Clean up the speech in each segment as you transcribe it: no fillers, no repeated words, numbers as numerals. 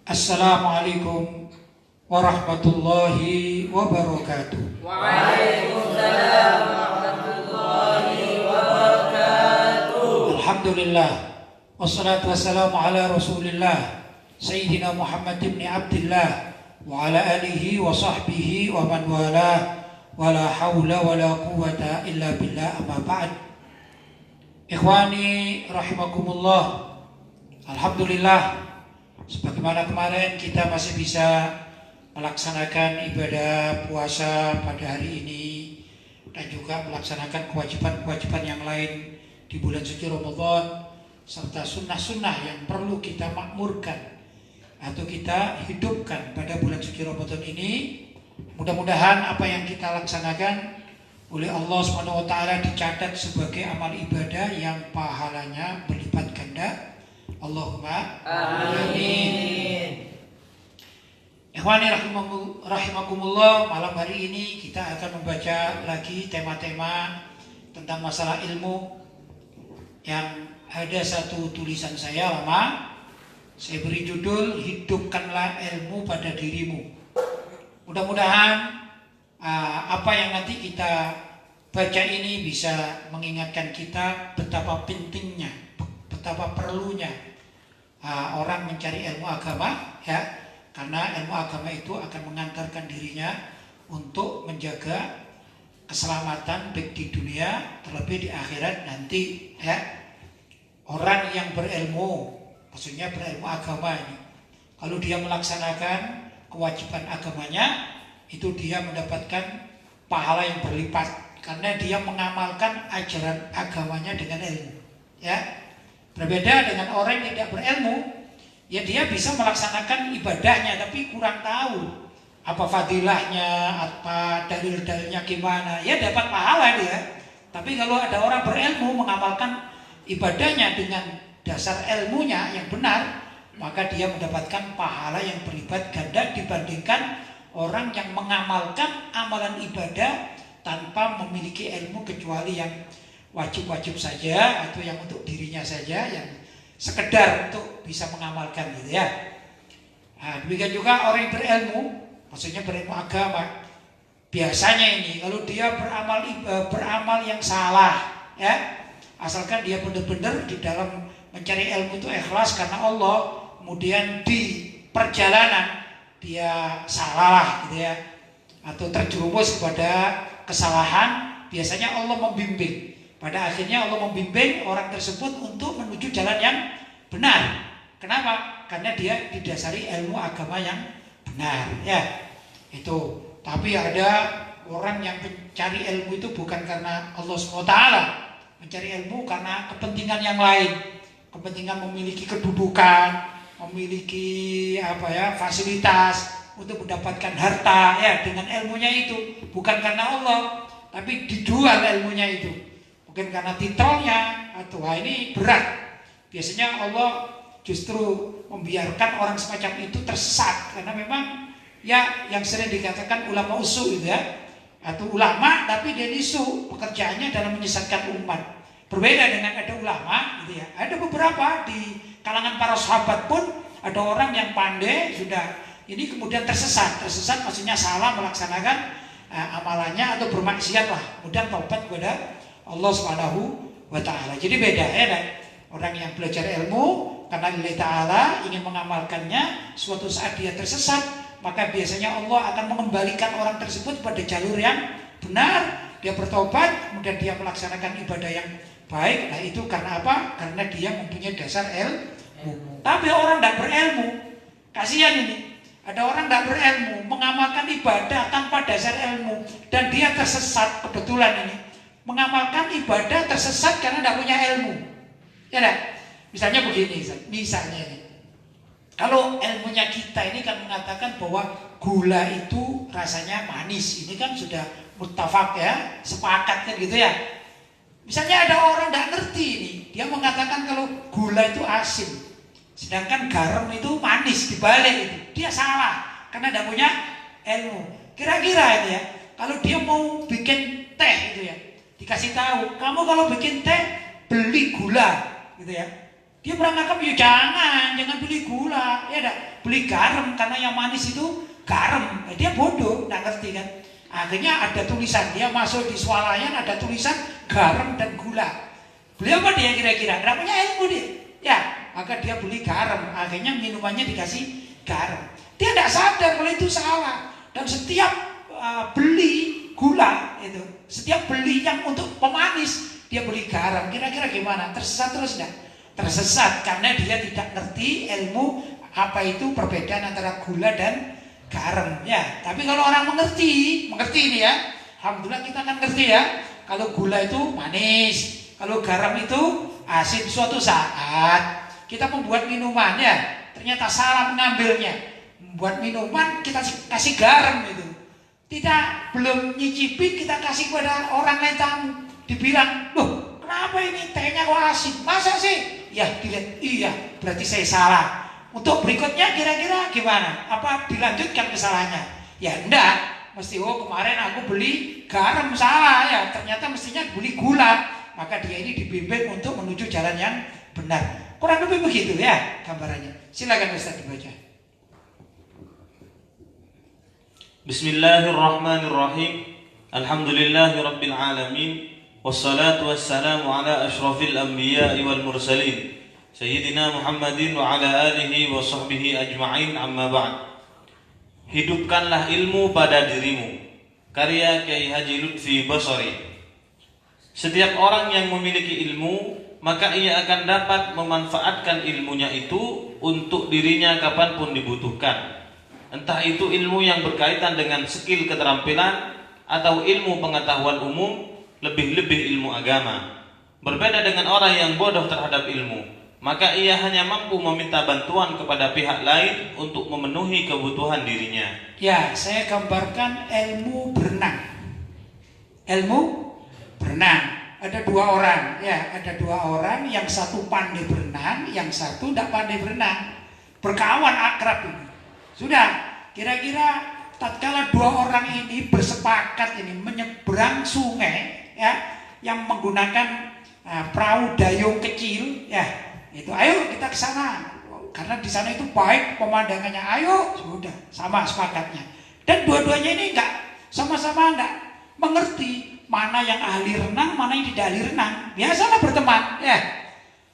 Assalamualaikum warahmatullahi wabarakatuh. Waalaikumsalam warahmatullahi wabarakatuh. Alhamdulillah, wassalatu wassalamu ala rasulillah Sayyidina Muhammad ibn Abdillah wa ala alihi wa sahbihi wa man wala wa la hawla wa la quwata illa billah, amma ba'd. Ikhwani rahimakumullah, alhamdulillah, sebagaimana kemarin kita masih bisa melaksanakan ibadah puasa pada hari ini dan juga melaksanakan kewajiban-kewajiban yang lain di bulan suci Ramadan, serta sunnah-sunnah yang perlu kita makmurkan atau kita hidupkan pada bulan suci Ramadan ini. Mudah-mudahan apa yang kita laksanakan oleh Allah SWT dicatat sebagai amal ibadah yang pahalanya berlipat ganda. Allahumma amin. Ikhwani rahimakumullah, malam hari ini kita akan membaca lagi tema-tema tentang masalah ilmu. Yang ada satu tulisan saya lama, saya beri judul "Hidupkanlah ilmu pada dirimu". Mudah-mudahan apa yang nanti kita baca ini bisa mengingatkan kita betapa pentingnya, betapa perlunya orang mencari ilmu agama, ya, karena ilmu agama itu akan mengantarkan dirinya untuk menjaga keselamatan baik di dunia terlebih di akhirat nanti, ya. Orang yang berilmu, maksudnya berilmu agama ini, kalau dia melaksanakan kewajiban agamanya, itu dia mendapatkan pahala yang berlipat karena dia mengamalkan ajaran agamanya dengan ilmu, ya. Berbeda dengan orang yang tidak berilmu, ya dia bisa melaksanakan ibadahnya tapi kurang tahu apa fadilahnya, apa dalil-dalilnya gimana, ya dapat pahala dia. Tapi kalau ada orang berilmu mengamalkan ibadahnya dengan dasar ilmunya yang benar, maka dia mendapatkan pahala yang berlipat ganda dibandingkan orang yang mengamalkan amalan ibadah tanpa memiliki ilmu kecuali yang wajib-wajib saja atau yang untuk dirinya saja, yang sekedar untuk bisa mengamalkan gitu, ya. Nah, demikian juga orang yang berilmu, maksudnya berilmu agama, biasanya ini kalau dia beramal yang salah, ya, asalkan dia benar-benar di dalam mencari ilmu itu ikhlas karena Allah, kemudian di perjalanan dia salah gitu, ya, atau terjerumus kepada kesalahan, biasanya Allah membimbing. Pada akhirnya Allah membimbing orang tersebut untuk menuju jalan yang benar. Kenapa? Karena dia didasari ilmu agama yang benar, ya. Itu. Tapi ada orang yang mencari ilmu itu bukan karena Allah SWT, mencari ilmu karena kepentingan yang lain, kepentingan memiliki kedudukan, memiliki fasilitas untuk mendapatkan harta, ya, dengan ilmunya itu, bukan karena Allah, tapi dijual ilmunya itu. Mungkin karena titelnya atau ini berat. Biasanya Allah justru membiarkan orang semacam itu tersesat karena memang, ya, yang sering dikatakan ulama usu gitu, ya, atau ulama tapi dia isu, pekerjaannya dalam menyesatkan umat. Berbeda dengan ada ulama gitu, ya. Ada beberapa di kalangan para sahabat pun ada orang yang pandai sudah ini kemudian tersesat maksudnya salah melaksanakan amalannya atau bermaksiat lah, kemudian taubat kepada Allah Subhanahu wa ta'ala. Jadi beda, ya, dan orang yang belajar ilmu karena lillahi ta'ala ingin mengamalkannya, suatu saat dia tersesat, maka biasanya Allah akan mengembalikan orang tersebut pada jalur yang benar. Dia bertobat, kemudian dia melaksanakan ibadah yang baik. Nah, itu karena apa? Karena dia mempunyai dasar ilmu. Tapi orang tidak berilmu, kasihan ini. Ada orang tidak berilmu mengamalkan ibadah tanpa dasar ilmu dan dia tersesat. Kebetulan ini mengamalkan ibadah tersesat karena tidak punya ilmu, ya dah. Misalnya begini, misalnya ini, kalau ilmunya kita ini kan mengatakan bahwa gula itu rasanya manis, ini kan sudah muttafaq, ya, sepakat kan gitu, ya. Misalnya ada orang tidak ngerti ini, dia mengatakan kalau gula itu asin, sedangkan garam itu manis, dibalik itu, dia salah karena tidak punya ilmu. Kira-kira ini, ya, kalau dia mau bikin teh itu, ya, dikasih tahu, kamu kalau bikin teh beli gula gitu, ya, dia beranggapan, ya jangan beli gula, ya ya beli garam karena yang manis itu garam. Dia bodoh, nggak ngerti kan. Akhirnya ada tulisan, dia masuk di swalayan ada tulisan garam dan gula. Beli apa dia kira-kira? Namanya ilmu dia. Ya, maka dia beli garam. Akhirnya minumannya dikasih garam. Dia tidak sadar kalau itu salah. Dan setiap beli gula itu, setiap beli yang untuk pemanis, dia beli garam. Kira-kira gimana? Tersesat terus enggak? Tersesat karena dia tidak ngerti ilmu apa itu perbedaan antara gula dan garam. Ya, tapi kalau orang mengerti ini ya, alhamdulillah kita kan ngerti ya. Kalau gula itu manis, kalau garam itu asin. Suatu saat kita membuat minuman ya, ternyata salah mengambilnya. Membuat minuman kita kasih garam itu. Tidak, belum nyicipin kita kasih kepada orang lain tamu. Dibilang, loh kenapa ini tehnya kok asin? Masa sih? Ya dilihat, iya berarti saya salah. Untuk berikutnya kira-kira gimana? Apa dilanjutkan kesalahannya? Ya enggak. Mesti kemarin aku beli garam salah ya. Ternyata mestinya beli gula. Maka dia ini dibimbing untuk menuju jalan yang benar. Kurang lebih begitu ya gambarannya. Silakan Ustaz dibaca. Bismillahirrahmanirrahim. Alhamdulillahirabbil alamin. Wassalatu wassalamu ala asyrafil anbiya'i wal mursalin. Sayyidina Muhammadin wa ala alihi wa sahbihi ajma'in, amma ba'd. Hidupkanlah ilmu pada dirimu. Karya Kiai Haji Lutfi Basari. Setiap orang yang memiliki ilmu, maka ia akan dapat memanfaatkan ilmunya itu untuk dirinya kapanpun dibutuhkan. Entah itu ilmu yang berkaitan dengan skill keterampilan atau ilmu pengetahuan umum, lebih-lebih ilmu agama. Berbeda dengan orang yang bodoh terhadap ilmu, maka ia hanya mampu meminta bantuan kepada pihak lain untuk memenuhi kebutuhan dirinya. Ya, saya gambarkan ilmu berenang. Ilmu berenang. Ada dua orang, ya, ada dua orang. Yang satu pandai berenang, yang satu tidak pandai berenang. Berkawan akrab ini. Sudah, kira-kira tatkala dua orang ini bersepakat ini menyeberang sungai, ya, yang menggunakan perahu dayung kecil, ya. Itu, ayo kita ke sana. Karena di sana itu baik pemandangannya. Ayo, sudah sama sepakatnya. Dan dua-duanya ini sama-sama enggak mengerti mana yang ahli renang, mana yang tidak ahli renang. Biasalah berteman, ya.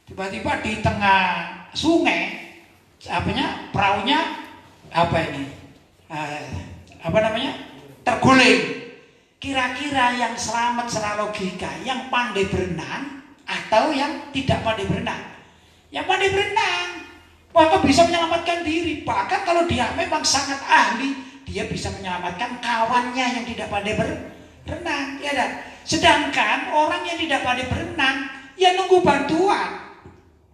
Tiba-tiba di tengah sungai, perahunya terguling. Kira-kira yang selamat secara logika, yang pandai berenang atau yang tidak pandai berenang? Yang pandai berenang, maka bisa menyelamatkan diri. Bahkan kalau dia memang sangat ahli, dia bisa menyelamatkan kawannya yang tidak pandai berenang, ya kan? Sedangkan orang yang tidak pandai berenang, ya nunggu bantuan.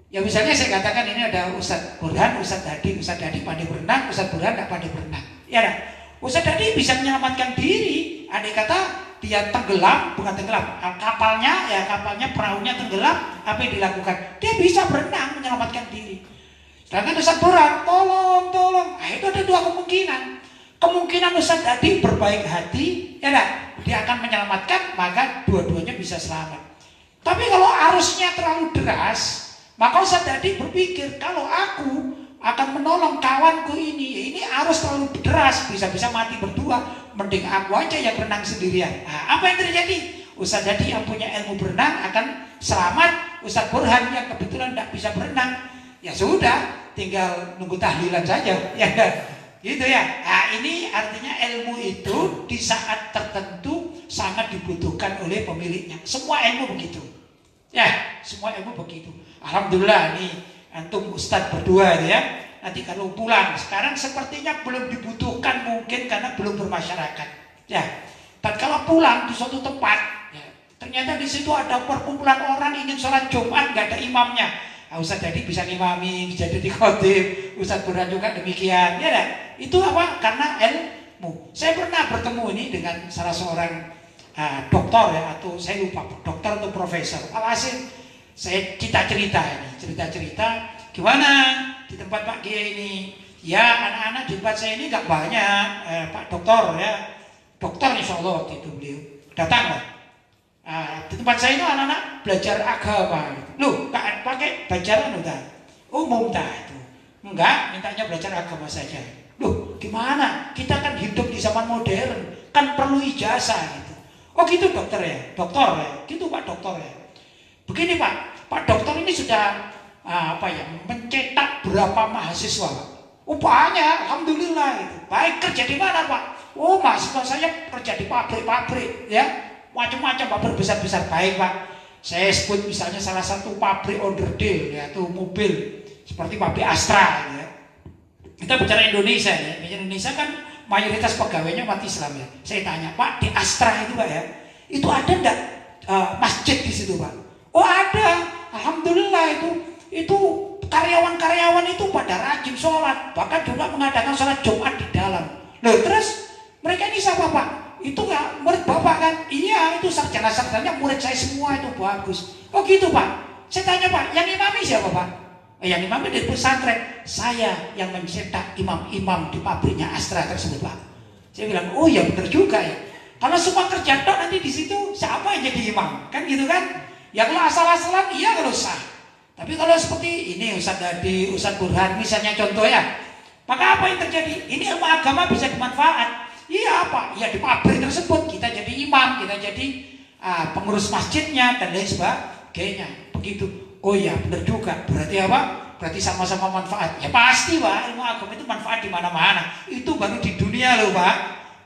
Ya misalnya saya katakan ini ada Ustadz Burhan, Ustadz Hadi pandai berenang, Ustadz Burhan tidak pandai berenang, ya kan? Ustadz Hadi bisa menyelamatkan diri. Andai kata dia bukan tenggelam, kapalnya perahunya tenggelam, apa yang dilakukan? Dia bisa berenang menyelamatkan diri. Sedangkan Ustadz Burhan, tolong, itu ada dua kemungkinan. Kemungkinan Ustadz Hadi berbaik hati, ya kan? Dia akan menyelamatkan, maka dua-duanya bisa selamat. Tapi kalau arusnya terlalu deras, maka Ustadz Hadi berpikir, kalau aku akan menolong kawanku ini arus terlalu deras, bisa-bisa mati berdua, mending aku aja yang berenang sendirian. Nah, apa yang terjadi? Ustadz Hadi yang punya ilmu berenang akan selamat, Ustadz Burhan yang kebetulan tidak bisa berenang, ya sudah, tinggal nunggu tahlilan saja, ya gitu ya. Nah, ini artinya ilmu itu di saat tertentu sangat dibutuhkan oleh pemiliknya. Semua ilmu begitu. Ya, semua ilmu begitu. Alhamdulillah nih antum ustadz berdua ya. Nanti kalau pulang, sekarang sepertinya belum dibutuhkan mungkin karena belum bermasyarakat. Ya, tatkala pulang di suatu tempat, ya, ternyata di situ ada perkumpulan orang ingin sholat Jumat, nggak ada imamnya. Ustadz Hadi bisa ngimami, bisa jadi khotib, Ustadz Burhan juga demikian. Ya, dah. Itu apa? Karena ilmu. Saya pernah bertemu ini dengan salah seorang dokter ya, atau saya lupa dokter atau profesor. Alhasil saya cerita gimana di tempat Pak Kiai ini. Ya, anak-anak di tempat saya ini nggak banyak, Pak Dokter ya, dokter insya Allah itu beliau datang lah. Di tempat saya itu anak-anak belajar agama. Loh, nggak pakai belajar umum dah itu. Enggak, mintanya belajar agama saja. Loh, gimana? Kita kan hidup di zaman modern, kan perlu ijazah gitu. Oh gitu dokter ya, doktor ya, gitu Pak dokter ya. Begini Pak dokter ini sudah mencetak berapa mahasiswa Pak? Oh banyak, alhamdulillah itu. Baik, kerja di mana Pak? Oh mahasiswa saya kerja di pabrik-pabrik ya, macam-macam pabrik besar-besar. Baik Pak, saya sebut misalnya salah satu pabrik onderdil yaitu mobil seperti pabrik Astra ya. Kita bicara Indonesia ya, Indonesia kan mayoritas pegawainya umat Islam ya. Saya tanya Pak, di Astra itu Pak ya, itu ada enggak masjid di situ Pak? Oh ada, alhamdulillah itu karyawan-karyawan itu pada rajin sholat, bahkan juga mengadakan sholat Jumat di dalam. Loh terus mereka ini siapa Pak? Itu ya murid Bapak kan? Iya, itu sarjana-sarjana murid saya semua, itu bagus. Oh gitu Pak. Saya tanya Pak, yang imami siapa Pak? Yang imami di pesantren. Saya yang mencetak imam-imam di pabriknya Astra tersebut Pak. Saya bilang, oh ya benar juga ya. Kalau semua kerja tok nanti di situ siapa yang jadi imam? Kan gitu kan? Ya kalau asal-asalan iya kalau sah. Tapi kalau seperti ini Ustaz Dadi, Ustaz Burhan misalnya contoh ya, maka apa yang terjadi? Ini ilmu agama bisa dimanfaat. Iya apa? Ya di pabrik tersebut kita jadi imam, kita jadi pengurus masjidnya dan lain sebagainya. Begitu. Oh ya benar juga. Berarti apa? Berarti sama-sama manfaat. Ya pasti Pak, ilmu agama itu manfaat di mana-mana. Itu baru di dunia loh Pak,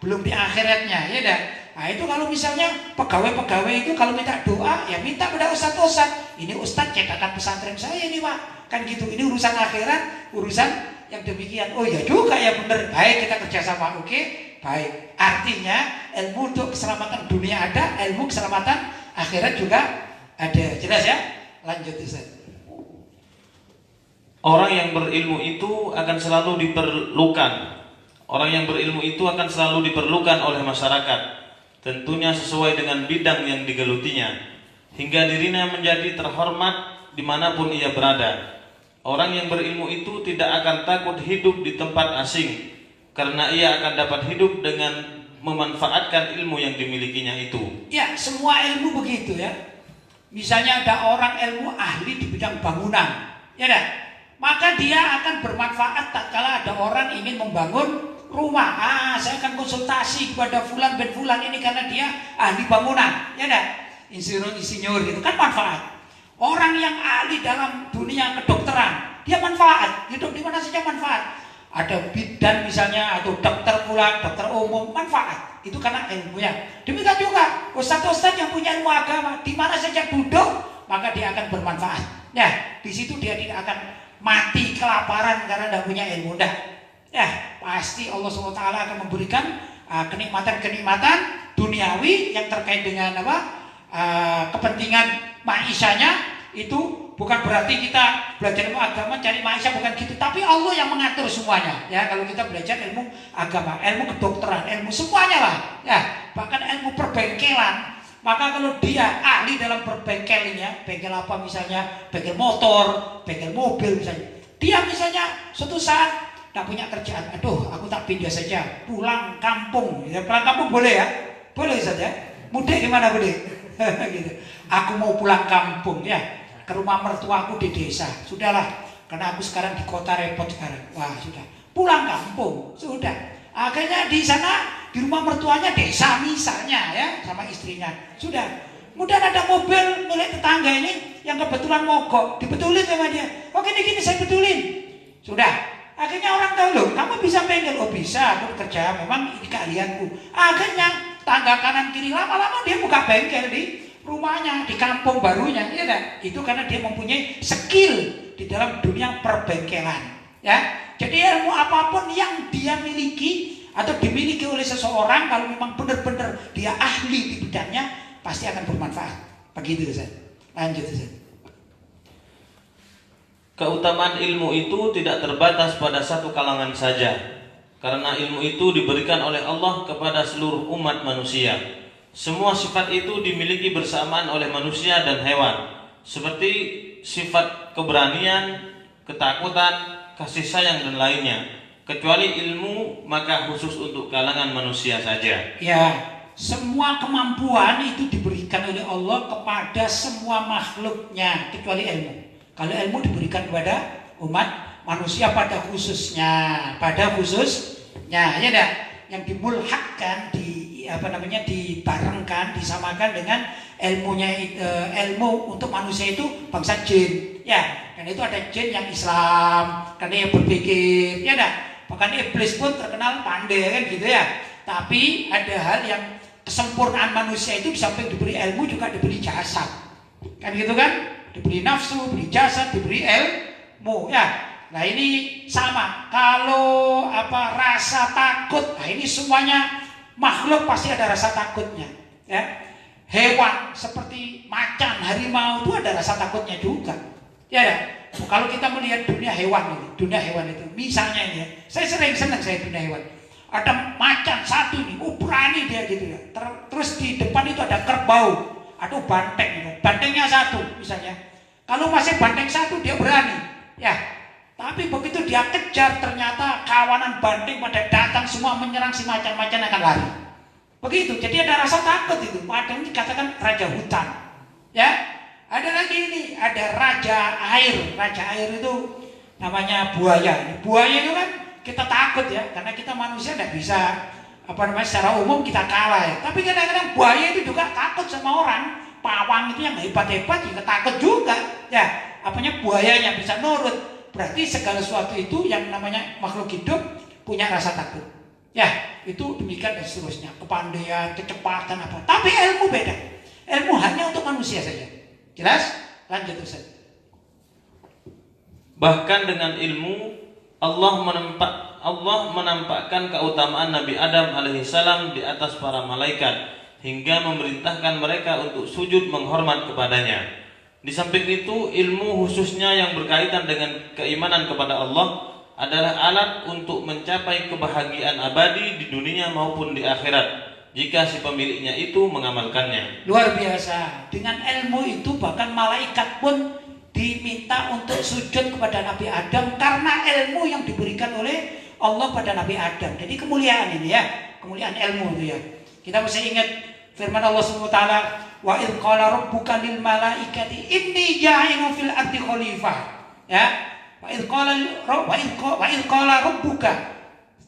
belum di akhiratnya ya dah. Nah itu kalau misalnya pegawai-pegawai itu kalau minta doa ya minta pada ustadz-ustadz. Ini ustadz cetakan pesantren saya nih Pak, kan gitu. Ini urusan akhirat, urusan yang demikian. Oh ya juga ya benar. Baik kita kerjasama, oke? Baik. Artinya ilmu untuk keselamatan dunia ada, ilmu keselamatan akhirat juga ada. Jelas ya? Lanjut Ustaz. Orang yang berilmu itu akan selalu diperlukan. Orang yang berilmu itu akan selalu diperlukan oleh masyarakat. Tentunya sesuai dengan bidang yang digelutinya, hingga dirinya menjadi terhormat dimanapun ia berada. Orang yang berilmu itu tidak akan takut hidup di tempat asing, karena ia akan dapat hidup dengan memanfaatkan ilmu yang dimilikinya itu. Ya, semua ilmu begitu ya. Misalnya ada orang ilmu ahli di bidang bangunan, ya dah. Maka dia akan bermanfaat tak kala ada orang ingin membangun rumah. Saya akan konsultasi kepada fulan bin fulan ini karena dia ahli bangunan, ya dah. Insinyur gitu kan manfaat. Orang yang ahli dalam dunia kedokteran, dia manfaat. Hidup di mana saja manfaat. Ada bidan misalnya atau dokter pula, dokter umum, manfaat. Itu karena ilmunya. Demikian juga ustaz-ustaz yang punya ilmu agama, di mana saja duduk, maka dia akan bermanfaat. Ya, di situ dia tidak akan mati kelaparan karena tidak punya ilmu. Dah. Ya, pasti Allah SWT akan memberikan kenikmatan-kenikmatan duniawi yang terkait dengan kepentingan ma'isyahnya. Itu bukan berarti kita belajar ilmu agama cari maisha, bukan gitu. Tapi Allah yang mengatur semuanya. Ya, kalau kita belajar ilmu agama, ilmu kedokteran, ilmu semuanya lah. Ya, bahkan ilmu perbengkelan. Maka kalau dia ahli dalam perbengkelnya, bengkel apa misalnya, bengkel motor, bengkel mobil misalnya. Dia misalnya suatu saat tak punya kerjaan, aduh aku tak pindah saja, pulang kampung. Ya, pulang kampung boleh ya? Boleh saja. Mudik gimana boleh? Gitu. Aku mau pulang kampung ya, ke rumah mertuaku di desa. Sudahlah, karena aku sekarang di kota repot sekarang. Wah sudah, pulang kampung. Sudah. Akhirnya di sana di rumah mertuanya desa misalnya ya, sama istrinya. Sudah. Kemudian ada mobil milik tetangga ini yang kebetulan mogok, dibetulin sama dia. Oke gini saya betulin. Sudah. Akhirnya orang tahu loh, kamu bisa bengkel. Oh bisa, aku kerja, memang ini keahlianku. Akhirnya tangga kanan kiri lama-lama dia buka bengkel di rumahnya, di kampung barunya, ya kan? Itu karena dia mempunyai skill di dalam dunia perbengkelan, ya. Jadi ilmu apapun yang dia miliki atau dimiliki oleh seseorang, kalau memang benar-benar dia ahli di bidangnya, pasti akan bermanfaat. Begitu Ustaz. Lanjut Ustaz. Keutamaan ilmu itu tidak terbatas pada satu kalangan saja, karena ilmu itu diberikan oleh Allah kepada seluruh umat manusia. Semua sifat itu dimiliki bersamaan oleh manusia dan hewan, seperti sifat keberanian, ketakutan, kasih sayang dan lainnya. Kecuali ilmu maka khusus untuk kalangan manusia saja. Ya, semua kemampuan itu diberikan oleh Allah kepada semua makhluknya kecuali ilmu. Kalau ilmu diberikan kepada umat manusia pada khususnya, ya dah, yang dimulhakkan, dibarengkan, disamakan dengan ilmu untuk manusia itu bangsa jin, ya. Dan itu ada jin yang Islam, karena yang berpikir, ya dah. Bahkan iblis pun terkenal pandai kan gitu ya. Tapi ada hal yang kesempurnaan manusia itu di samping diberi ilmu juga diberi jasad, kan gitu kan? Diberi nafsu, diberi jasad, diberi ilmu, ya. Nah ini sama. Kalau rasa takut, nah ini semuanya makhluk pasti ada rasa takutnya, ya. Hewan seperti macan, harimau itu ada rasa takutnya juga, ya. Kalau kita melihat dunia hewan itu, misalnya ini ya, saya sering senang saya dunia hewan. Ada macan satu nih, berani dia gitu ya. Terus di depan itu ada kerbau atau banteng, gitu. Bantengnya satu misalnya. Kalau masih banteng satu dia berani, ya. Tapi begitu dia kejar ternyata kawanan banteng pada datang semua menyerang si macan-macan akan lari. Begitu, jadi ada rasa takut itu. Padahal dikatakan raja hutan, ya. Ada lagi ini, ada raja air. Raja air itu namanya buaya. Buaya itu kan kita takut ya, karena kita manusia tidak bisa secara umum kita kalah ya. Tapi kadang-kadang buaya itu juga takut sama orang. Pawang itu yang hebat-hebat juga takut juga, ya. Buayanya bisa nurut. Berarti segala sesuatu itu yang namanya makhluk hidup punya rasa takut. Ya, itu demikian dan seterusnya. Kepandaian, kecepatan apa. Tapi ilmu beda. Ilmu hanya untuk manusia saja. Jelas? Lanjut Ustaz. Bahkan dengan ilmu Allah menampakkan keutamaan Nabi Adam alaihissalam di atas para malaikat hingga memerintahkan mereka untuk sujud menghormat kepadanya. Di samping itu, ilmu khususnya yang berkaitan dengan keimanan kepada Allah adalah alat untuk mencapai kebahagiaan abadi di dunia maupun di akhirat jika si pemiliknya itu mengamalkannya. Luar biasa. Dengan ilmu itu bahkan malaikat pun diminta untuk sujud kepada Nabi Adam karena ilmu yang diberikan oleh Allah pada Nabi Adam. Jadi kemuliaan ini ya, kemuliaan ilmu itu ya. Kita mesti ingat firman Allah SWT, wa idh qala rabbuka lil malaikati inni ja'ilun fil ardi khalifah. Ya. Wa idh qala rabbuka,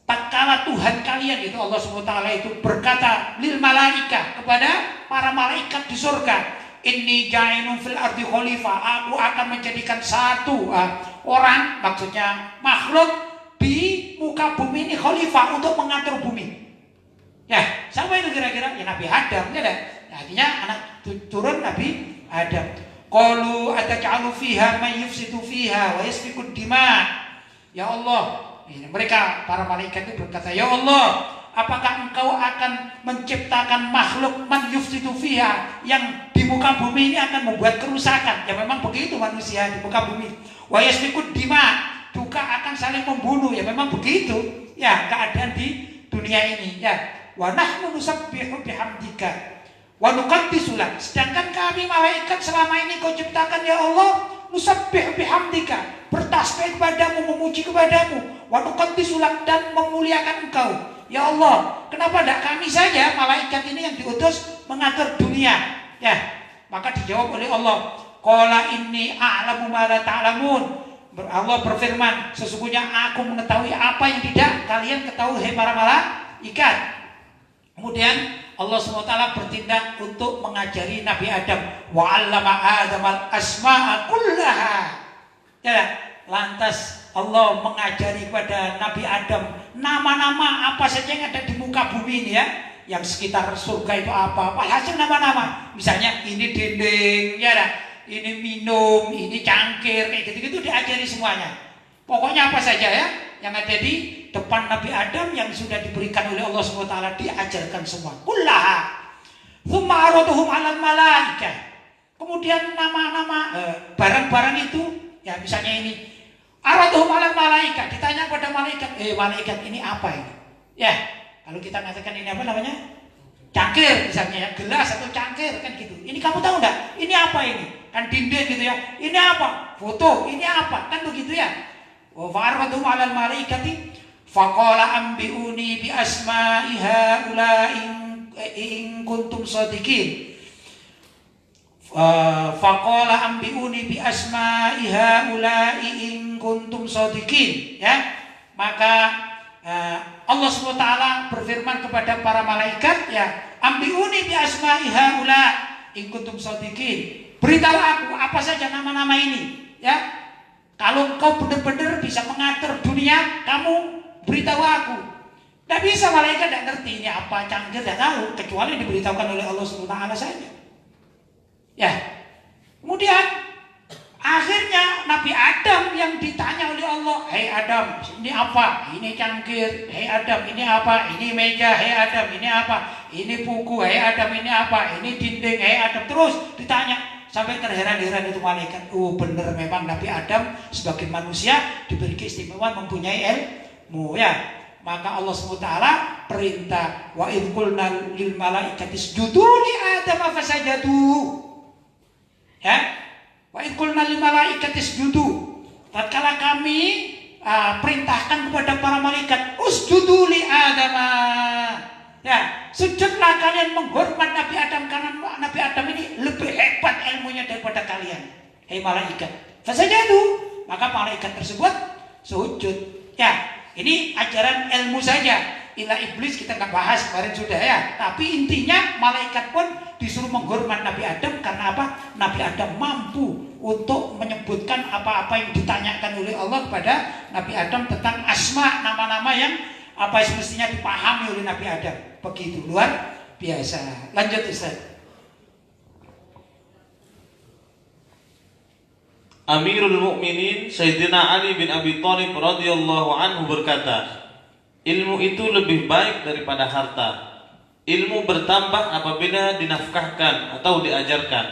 tatkala Tuhan kalian itu Allah SWT itu berkata lil malaika, kepada para malaikat di surga, inni ja'ilun fil ardi khalifah, aku akan menjadikan satu orang, maksudnya makhluk di muka bumi ini khalifah untuk mengatur bumi. Ya, siapa itu kira-kira? Ya Nabi Adam, ya dah. Artinya anak turun Nabi Adam. Qalu ataj'alu fiha man yufsidu fiha wa yasfiku dima. Ya Allah, mereka para malaikat itu berkata, ya Allah, apakah engkau akan menciptakan makhluk man yufsidu fiha yang di muka bumi ini akan membuat kerusakan? Ya memang begitu manusia di muka bumi. Wa yasfiku dima, juga akan saling membunuh. Ya memang begitu. Ya keadaan di dunia ini. Ya. Wa nahnu nusabbihu bihamdika wa nuqaddisu lak. Sedangkan kami malaikat selama ini kau ciptakan ya Allah, nusabbihu bihamdika, bertasbih kepadamu, memuji kepadamu, wa nuqaddisu lak, dan memuliakan engkau. Ya Allah, kenapa tidak kami saja malaikat ini yang diutus mengatur dunia? Ya, maka dijawab oleh Allah, qala inni a'lamu ma la ta'lamun. Allah berfirman, sesungguhnya aku mengetahui apa yang tidak kalian ketahui, hai para malaikat. Kemudian Allah SWT bertindak untuk mengajari Nabi Adam, wa 'allama Adamal asma'a kullaha. Ya, lantas Allah mengajari kepada Nabi Adam nama-nama apa saja yang ada di muka bumi ini ya, yang sekitar surga itu apa. Hasil nama-nama. Misalnya ini dinding, ya, ini minum, ini cangkir, kayak gitu-gitu diajari semuanya. Pokoknya apa saja ya yang ada di depan Nabi Adam yang sudah diberikan oleh Allah SWT diajarkan semua. Kullaha. Tsumma araduhum 'alal malaikah. Kemudian nama-nama barang-barang itu, ya misalnya ini araduhum 'alal malaikah, ditanya kepada malaikat, malaikat ini apa ini? Ya, kalau kita mengatakan ini apa namanya? Cangkir misalnya ya, gelas atau cangkir kan gitu. Ini kamu tahu enggak? Ini apa ini? Kan dinding gitu ya. Ini apa? Foto. Ini apa? Kan begitu ya. Wa fa'aradu 'alal malaikati faqala ambiuni bi asma'i haula in kuntum shadiqin. Faqala ambiuni bi asma'i haula'i in kuntum shadiqin, ya. Maka Allah SWT berfirman kepada para malaikat, ya, ambiuni bi asma'i haula in kuntum shadiqin. Beritahu aku apa saja nama-nama ini, ya. Kalau engkau benar-benar bisa mengatur dunia, kamu beritahu aku. Tidak bisa, malaikat tidak ngerti ini apa, cangkir tidak tahu, kecuali diberitahukan oleh Allah SWT saja. Ya, kemudian akhirnya Nabi Adam yang ditanya oleh Allah, hei Adam, ini apa? Ini cangkir. Hei Adam, ini apa? Ini meja. Hei Adam, ini apa? Ini buku. Hei Adam, ini apa? Ini dinding. Hei Adam, terus ditanya sampai terheran-heran itu malaikat. Oh benar, memang Nabi Adam sebagai manusia diberi keistimewaan mempunyai ilmu, ya. Maka Allah SWT perintah, wa idh qulna lil malaikati isjudu li Adam fasajadu. Ya, wa idh qulna lil malaikati isjudu. Tatkala kami perintahkan kepada para malaikat, usjudu li Adam. Ya, sujudlah kalian menghormat Nabi Adam karena Nabi Adam ini lebih hebat ilmunya daripada kalian. Hei malaikat, fasajadu. Maka malaikat tersebut sujud. Ya, ini ajaran ilmu saja. Ila iblis kita nggak bahas kemarin sudah, ya. Tapi intinya malaikat pun disuruh menghormat Nabi Adam karena apa? Nabi Adam mampu untuk menyebutkan apa-apa yang ditanyakan oleh Allah kepada Nabi Adam tentang asma, nama-nama yang apa semestinya dipahami oleh Nabi Adam. Begitu luar biasa. Lanjut Ustaz. Amirul Mukminin Sayyidina Ali bin Abi Thalib radhiyallahu anhu berkata, ilmu itu lebih baik daripada harta. Ilmu bertambah apabila dinafkahkan atau diajarkan,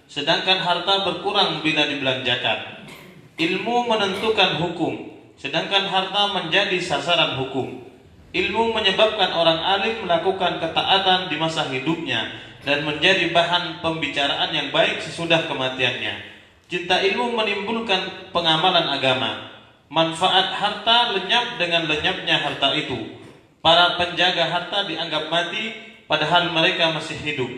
sedangkan harta berkurang bila dibelanjakan. Ilmu menentukan hukum, sedangkan harta menjadi sasaran hukum. Ilmu menyebabkan orang alim melakukan ketaatan di masa hidupnya dan menjadi bahan pembicaraan yang baik sesudah kematiannya. Cinta ilmu menimbulkan pengamalan agama. Manfaat harta lenyap dengan lenyapnya harta itu. Para penjaga harta dianggap mati padahal mereka masih hidup.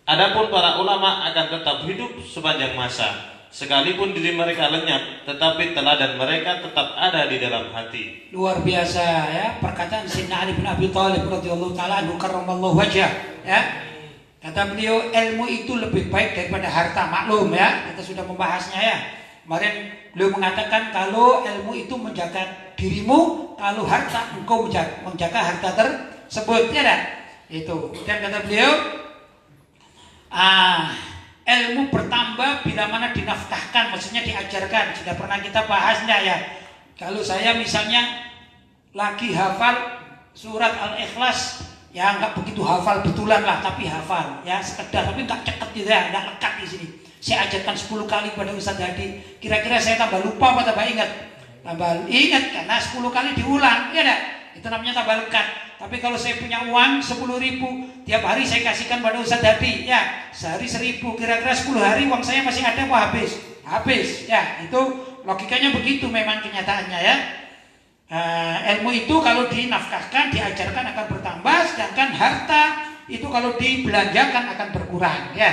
Adapun para ulama akan tetap hidup sepanjang masa. Sekalipun diri mereka lenyap, tetapi teladan mereka tetap ada di dalam hati. Luar biasa, ya, perkataan Sayyidina Ali bin Abi Thalib radhiyallahu taala anhu karramallahu wajhah, ya. Kata beliau, ilmu itu lebih baik daripada harta. Maklum, ya, kita sudah membahasnya, ya. Kemarin beliau mengatakan kalau ilmu itu menjaga dirimu, kalau harta engkau menjaga harta tersebut, ya dah. Itu. Dan kata beliau, ilmu bertambah bila mana dinafkahkan, maksudnya diajarkan. Sudah pernah kita bahasnya, ya. Kalau saya misalnya lagi hafal surat Al-Ikhlas, ya nggak begitu hafal betulan lah, tapi hafal, ya sekedar, tapi nggak ceket gitu, ya, nggak lekat di sini. Saya ajarkan 10 kali pada Ustadz Hadi, kira-kira saya tambah lupa apa tambah ingat? Tambah ingat karena 10 kali diulang, ya dah. Itu namanya tambah lekat. Tapi kalau saya punya uang 10.000, tiap hari saya kasihkan pada Ustadz Hadi, ya sehari 1.000, kira-kira 10 hari uang saya masih ada apa habis? Habis, ya. Itu logikanya begitu memang kenyataannya, ya. Ilmu itu kalau dinafkahkan, diajarkan akan bertambah, sedangkan harta itu kalau dibelanjakan akan berkurang, ya.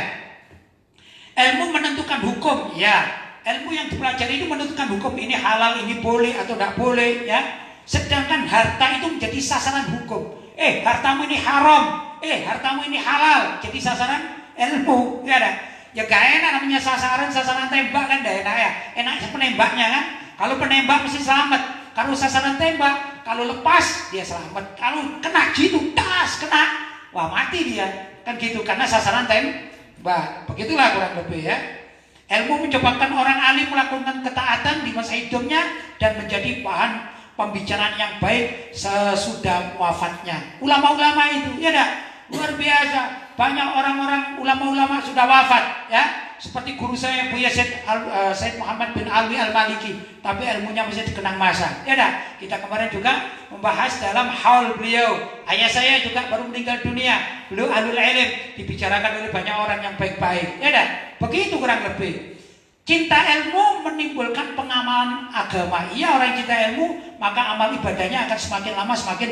Ilmu menentukan hukum, ya. Ilmu yang dipelajari itu menentukan hukum, ini halal, ini boleh atau tidak boleh, ya. Sedangkan harta itu menjadi sasaran hukum. Hartamu ini haram, hartamu ini halal, jadi sasaran ilmu, ya dah. Ya gak enak namanya sasaran tembak kan, gak enak, ya. Enaknya penembaknya kan. Kalau penembak mesti selamat. Kalau sasaran tembak, kalau lepas dia selamat. Kalau kena gitu, kena, wah mati dia. Kan gitu, karena sasaran tembak. Begitulah kurang lebih, ya. Ilmu menyebabkan orang alim melakukan ketaatan di masa hidupnya dan menjadi bahan pembicaraan yang baik sesudah wafatnya. Ulama-ulama itu, ya dah, luar biasa. Banyak orang-orang ulama-ulama sudah wafat, ya. Seperti guru saya Buya Said Muhammad bin Alwi Al-Maliki, tapi ilmunya masih dikenang masa. Ya dah, kita kemarin juga membahas dalam haul beliau. Ayah saya juga baru meninggal dunia, beliau ahlul ilm, dibicarakan oleh banyak orang yang baik-baik. Ya dah, begitu kurang lebih. Cinta ilmu menimbulkan pengamalan agama. Iya, orang cinta ilmu, maka amal ibadahnya akan semakin lama semakin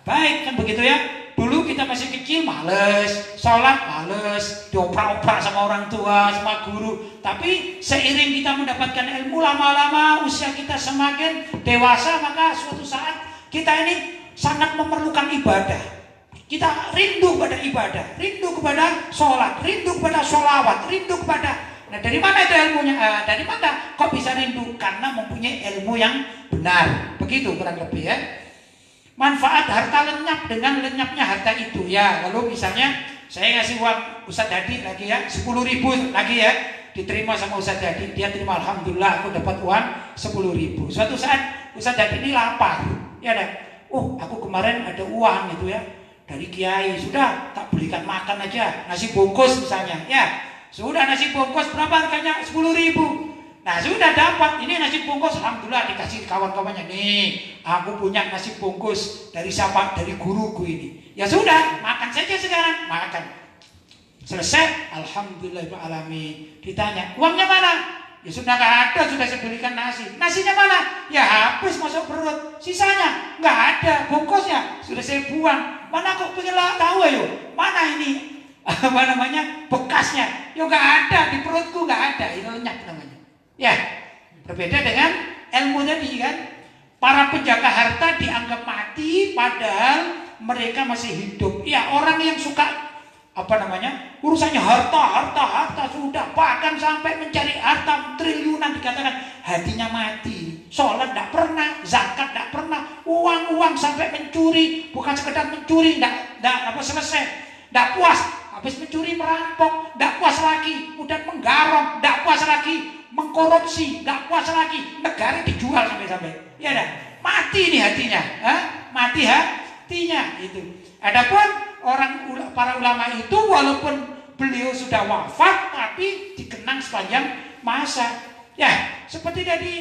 baik, kan begitu, ya. Dulu kita masih kecil males, sholat males, dioprak-oprak sama orang tua, sama guru. Tapi seiring kita mendapatkan ilmu, lama-lama usia kita semakin dewasa, maka suatu saat kita ini sangat memerlukan ibadah. Kita rindu pada ibadah, rindu kepada sholat, rindu kepada sholawat, rindu kepada. Nah, dari mana itu ilmunya? Dari mana kok bisa rindu? Karena mempunyai ilmu yang benar. Begitu kurang lebih ya. Manfaat harta lenyap dengan lenyapnya harta itu ya. Lalu misalnya saya ngasih uang Ustadz Hadi lagi ya, 10.000 lagi ya, diterima sama Ustadz Hadi, dia terima, alhamdulillah aku dapat uang 10.000. Suatu saat Ustadz Hadi ini lapar, ya dah. Oh, aku kemarin ada uang itu ya dari kiai, sudah tak belikan makan aja, nasi bungkus misalnya, ya. Sudah nasi bungkus berapa harganya? 10.000. Nah sudah dapat, ini nasi bungkus, alhamdulillah dikasih kawan-kawannya. Nih, aku punya nasi bungkus dari siapa? Dari guruku ini. Ya sudah, makan saja sekarang, makan. Selesai, alhamdulillahirrahmanirrahim. Ditanya, uangnya mana? Ya sudah nggak ada, sudah saya belikan nasi. Nasinya mana? Ya habis masuk perut. Sisanya nggak ada, bungkusnya sudah saya buang. Mana kok pengen tahu ayo? Mana ini? Apa namanya? Bekasnya? Ya nggak ada di perutku, nggak ada. Itu lenyap namanya. Ya, berbeda dengan ilmu tadi kan. Para penjaga harta dianggap mati padahal mereka masih hidup. Ya, orang yang suka apa namanya? Urusannya harta sudah, bahkan sampai mencari harta triliunan dikatakan hatinya mati. Sholat tidak pernah, zakat tidak pernah, uang sampai mencuri, bukan sekedar mencuri, tidak selesai, tidak puas, habis mencuri merampok, tidak puas lagi, kemudian menggarong, tidak puas lagi, mengkorupsi, nggak puas lagi, negara dijual sampai-sampai, ya dah, mati nih hatinya, mati hatinya itu. Adapun para ulama itu walaupun beliau sudah wafat, tapi dikenang sepanjang masa. Ya, seperti tadi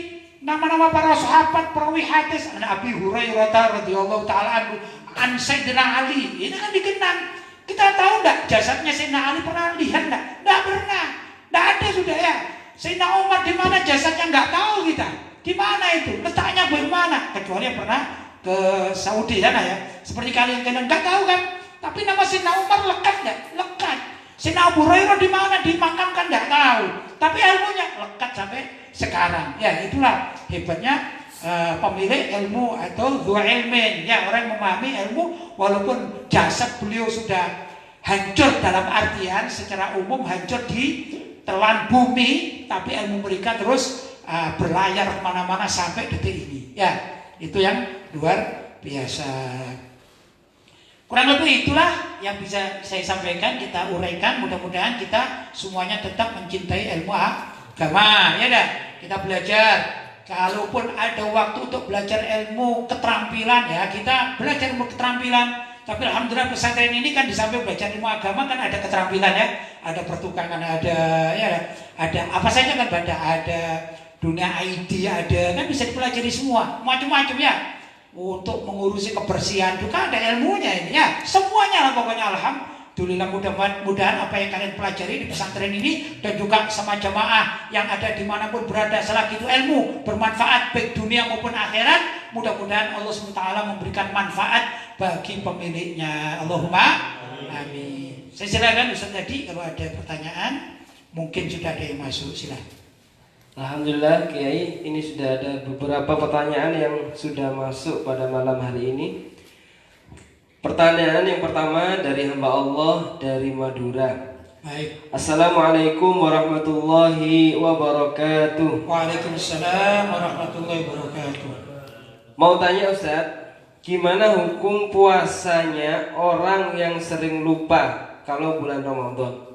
nama-nama para sahabat perawi hadis, Abi Hurairah radhiyallahu taala anhu, an Sayyidina Ali, ini kan dikenang. Kita tahu nggak jasadnya Sayyidina Ali pernah lihat nggak? Nggak pernah, nggak ada sudah ya. Sayyidina Umar di mana jasadnya nggak tahu kita. Di mana itu? Letaknya bagaimana? Kecuali yang pernah ke Saudi sana ya. Seperti kalian nggak tahu kan? Tapi nama Sayyidina Umar lekat nggak? Lekat. Sayyidina Abu Hurairah di mana dimakamkan nggak tahu. Tapi ilmunya lekat sampai sekarang. Ya itulah hebatnya pemilik ilmu atau dua ilmin. Ya orang yang memahami ilmu walaupun jasad beliau sudah hancur dalam artian secara umum hancur di telan bumi, tapi ilmu mereka terus berlayar kemana-mana sampai detik ini. Ya, itu yang luar biasa. Kurang lebih itulah yang bisa saya sampaikan, kita uraikan. Mudah-mudahan kita semuanya tetap mencintai ilmu agama. Ya dah, kita belajar. Kalaupun ada waktu untuk belajar ilmu keterampilan, ya kita belajar ilmu keterampilan. Tapi alhamdulillah pesantren ini kan di samping belajar ilmu agama kan ada keterampilan ya, ada pertukangan, ada apa saja kan, ada dunia ID, ada kan bisa dipelajari semua, macam-macam ya. Untuk mengurusi kebersihan juga ada ilmunya ini ya, semuanya lah pokoknya. Alhamdulillah, mudah-mudahan apa yang kalian pelajari di pesantren ini dan juga sama jamaah yang ada dimanapun berada selagi itu ilmu bermanfaat baik dunia maupun akhirat. Mudah-mudahan Allah SWT memberikan manfaat bagi pemiliknya. Allahumma amin. Saya silakan Ustaz tadi kalau ada pertanyaan, mungkin sudah ada yang masuk, silakan. Alhamdulillah Kiai, ini sudah ada beberapa pertanyaan yang sudah masuk pada malam hari ini. Pertanyaan yang pertama dari hamba Allah dari Madura. Baik. Assalamualaikum warahmatullahi wabarakatuh. Waalaikumsalam warahmatullahi wabarakatuh. Mau tanya Ustadz, gimana hukum puasanya orang yang sering lupa kalau bulan Ramadan?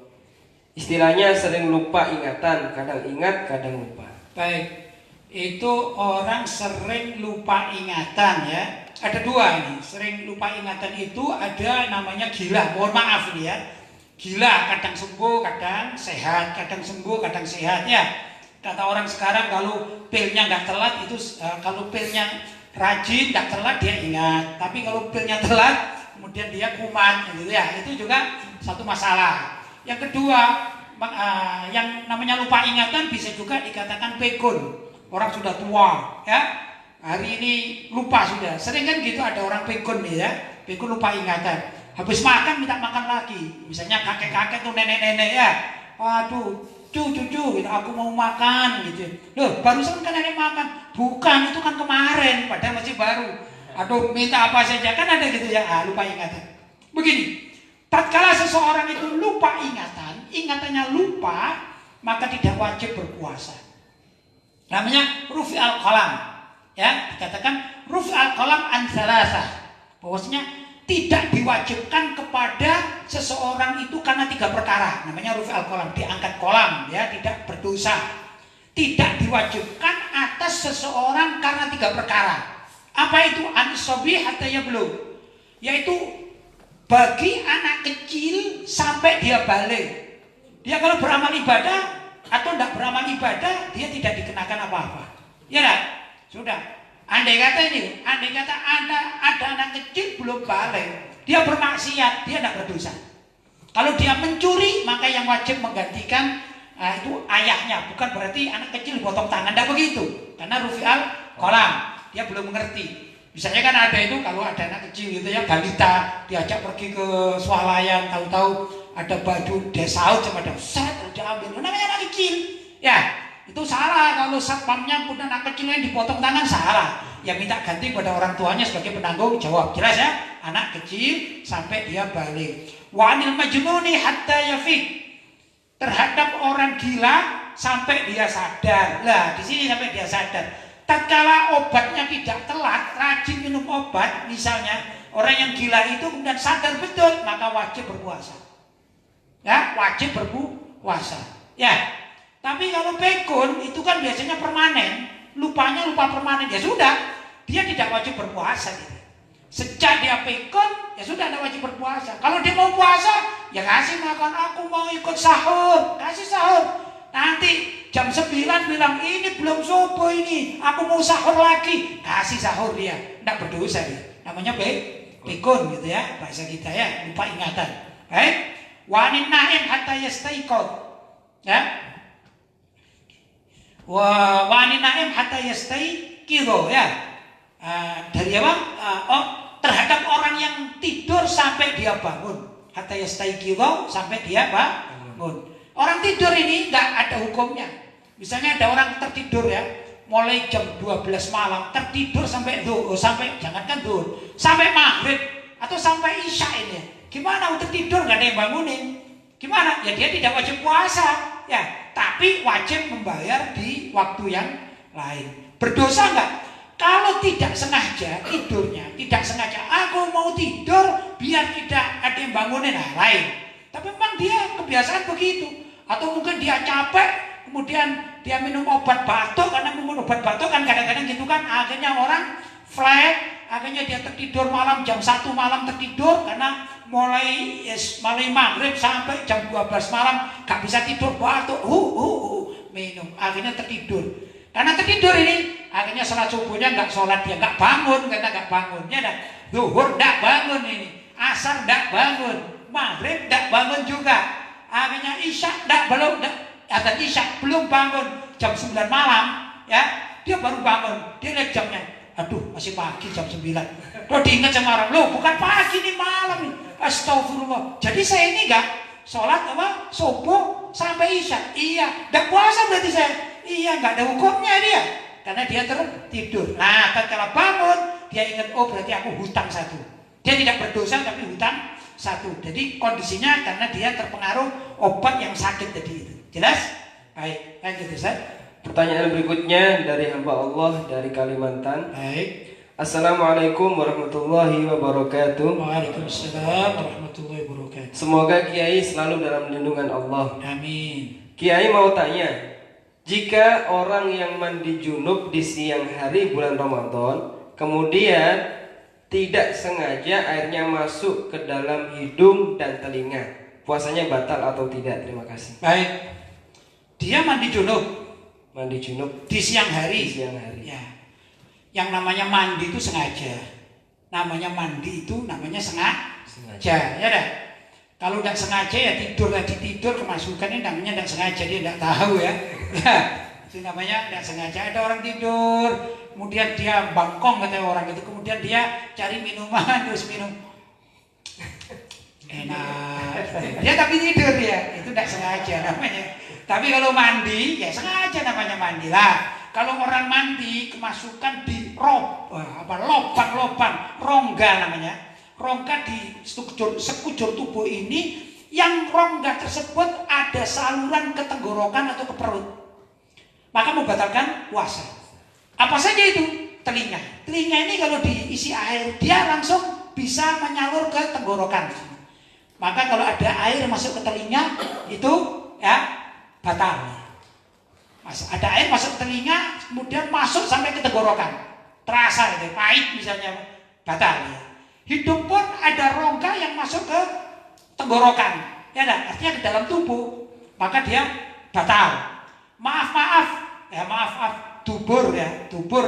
Istilahnya sering lupa ingatan, kadang ingat, kadang lupa. Baik, itu orang sering lupa ingatan ya. Ada dua ini, sering lupa ingatan itu ada namanya gila. Mohon maaf ini ya. Gila kadang sembuh, kadang sehat, kadang sembuh, kadang sehat ya. Kata orang sekarang kalau pilnya nggak telat itu, kalau pilnya rajin nggak telat dia ingat. Tapi kalau pilnya telat kemudian dia kumat gitu ya. Itu juga satu masalah. Yang kedua, yang namanya lupa ingatan bisa juga dikatakan pegon. Orang sudah tua, ya. Hari ini lupa sudah. Sering kan gitu ada orang pegon nih ya. Pegon lupa ingatan. habis makan minta makan lagi. Misalnya kakek-kakek tuh nenek-nenek ya, waduh, cucu gitu, aku mau makan gitu. Loh, barusan kan nenek makan, bukan itu kan kemarin, padahal masih baru. Aduh, minta apa saja kan ada gitu ya, lupa ingatan. Begini, tatkala seseorang itu lupa ingatannya lupa, maka tidak wajib berpuasa. Namanya rufi al-qalam, ya, dikatakan rufi al-qalam an salasah. Bahwasanya tidak diwajibkan kepada seseorang itu karena 3 perkara. Namanya rufi al-qalam, diangkat kolam, ya, tidak berdosa. Tidak diwajibkan atas seseorang karena 3 perkara. Apa itu? An-sobi hatta yablugh, yaitu bagi anak kecil sampai dia balik. Dia kalau beramal ibadah atau tidak beramal ibadah, dia tidak dikenakan apa-apa. Ya kan? Sudah. Andai kata ada anak kecil belum balik, dia bermaksiat, dia tidak berdosa. Kalau dia mencuri, maka yang wajib menggantikan itu ayahnya. Bukan berarti anak kecil dipotong tangan, tidak begitu. Karena rufi'al qalam, dia belum mengerti. Misalnya kan ada itu, kalau ada anak kecil gitu ya, balita, diajak pergi ke swalayan, tahu-tahu ada baju desaut sama set, diambil. Namanya anak kecil, ya. Itu salah. Kalau satpamnya pun anak kecil yang dipotong tangan, salah. Ya minta ganti pada orang tuanya sebagai penanggung jawab. Jelas ya? Anak kecil sampai dia balik. Wanil majnuni hatta yafiq, terhadap orang gila sampai dia sadar. Lah, di sini sampai dia sadar. Tatkala obatnya tidak telat, rajin minum obat, misalnya orang yang gila itu kemudian sadar betul, maka wajib berpuasa. Ya, wajib berpuasa. Ya. Tapi kalau pikun itu kan biasanya permanen, lupanya lupa permanen, ya sudah, dia tidak wajib berpuasa. Sejak dia pikun, ya sudah tidak wajib berpuasa. Kalau dia mau puasa, ya kasih makan, aku mau ikut sahur, kasih sahur. Nanti jam 9 bilang ini belum subuh ini, aku mau sahur lagi, kasih sahur dia, tidak berdosa dia. Namanya pikun gitu ya, bahasa kita ya, lupa ingatan. Wanin naim hatta yastaiqad, ya. Wanin naim hatta yastaiqidho, ya. Dari apa? Terhadap orang yang tidur sampai dia bangun. Hatta yastaiqidho, sampai dia bangun. Orang tidur ini nggak ada hukumnya. Misalnya ada orang tertidur ya, mulai jam 12 malam tertidur sampai jangankan zuhur, sampai maghrib atau sampai isya ini. Gimana untuk tidur nggak ada yang bangunin? Gimana? Ya dia tidak wajib puasa, ya, tapi wajib membayar di waktu yang lain. Berdosa nggak? Kalau tidak sengaja tidurnya, tidak sengaja, aku mau tidur biar tidak ada yang bangunin, nah lain. Tapi memang dia kebiasaan begitu. Atau mungkin dia capek, kemudian dia minum obat batuk, karena minum obat batuk kan kadang-kadang gitu kan, akhirnya orang flat, akhirnya dia tertidur malam jam 1 malam tertidur, karena mulai maghrib sampai jam 12 malam gak bisa tidur, batuk, minum, akhirnya tertidur. Karena tertidur ini, akhirnya sholat subuhnya gak sholat, dia gak bangun, karena gak bangun, ya dah, zuhur gak bangun ini, asar gak bangun, maghrib gak bangun juga. Akhirnya isya ada isya belum bangun, jam 9 malam ya, dia baru bangun, dia lihat jamnya, aduh masih pagi jam 9. Loh, diingat sama orang, loh bukan pagi nih, malam nih, astagfirullah. Jadi saya ini enggak sholat apa subuh sampai isya, iya enggak puasa berarti saya, iya enggak ada hukumnya dia, karena dia tertidur. Nah tatkala bangun dia ingat, oh berarti aku hutang 1. Dia tidak berdosa tapi hutang 1. Jadi kondisinya karena dia terpengaruh obat yang sakit tadi itu. Jelas? Baik, lanjut Ustaz. Pertanyaan berikutnya dari hamba Allah dari Kalimantan. Baik. Assalamualaikum warahmatullahi wabarakatuh. Waalaikumsalam warahmatullahi wabarakatuh. Semoga Kiai selalu dalam lindungan Allah. Amin. Kiai mau tanya, jika orang yang mandi junub di siang hari bulan Ramadan, kemudian tidak sengaja airnya masuk ke dalam hidung dan telinga, puasanya batal atau tidak? Terima kasih. Baik. Dia mandi junub. Mandi junub Di siang hari. di siang hari. Ya. Yang namanya mandi itu sengaja. Namanya mandi itu namanya sengaja. Ya dah. Kalau tidak sengaja ya tidur kemasukan, ini namanya tidak sengaja, dia tidak tahu ya. Ya. Itu namanya tidak sengaja. Ada orang tidur, kemudian dia bangkong kata orang itu, kemudian dia cari minuman terus minum. enak. Dia tapi tidur ya, itu tidak sengaja namanya. Tapi kalau mandi ya sengaja namanya mandi lah. Kalau orang mandi kemasukan di lubang-lubang rongga namanya. Rongga di sekujur tubuh ini, yang rongga tersebut ada saluran ke tenggorokan atau ke perut, maka membatalkan puasa. Apa saja itu? Telinga. Telinga ini kalau diisi air, dia langsung bisa menyalur ke tenggorokan. Maka kalau ada air masuk ke telinga, itu ya batal. Ada air masuk ke telinga, kemudian masuk sampai ke tenggorokan, terasa itu pahit misalnya, batal. Hidung pun ada rongga yang masuk ke tenggorokan, ya dah, artinya ke dalam tubuh, maka dia batal. Maaf, dubur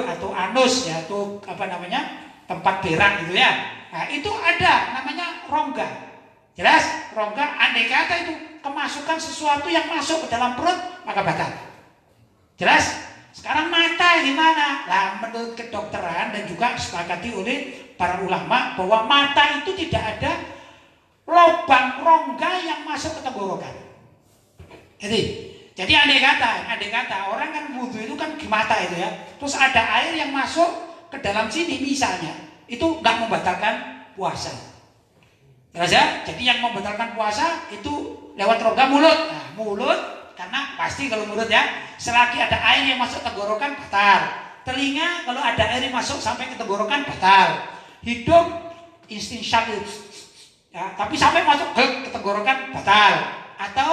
atau anus ya, atau apa namanya, tempat berak gitu ya. Nah, itu ada namanya rongga. Jelas? Rongga andai kata itu kemasukan sesuatu yang masuk ke dalam perut, maka batal. Jelas? Sekarang mata gimana? Nah, menurut kedokteran dan juga disepakati oleh para ulama bahwa mata itu tidak ada lubang rongga yang masuk ke tenggorokan. Jadi andai kata orang kan wudhu itu kan di mata itu ya, terus ada air yang masuk ke dalam sini misalnya, itu nggak membatalkan puasa. Jelas ya? Jadi yang membatalkan puasa itu lewat rongga mulut. Nah, mulut karena pasti kalau mulut ya, selagi ada air yang masuk tenggorokan batal. Telinga kalau ada air yang masuk sampai ke tenggorokan batal. Hidung istinsyak ya, tapi sampai masuk ke tenggorokan batal. Atau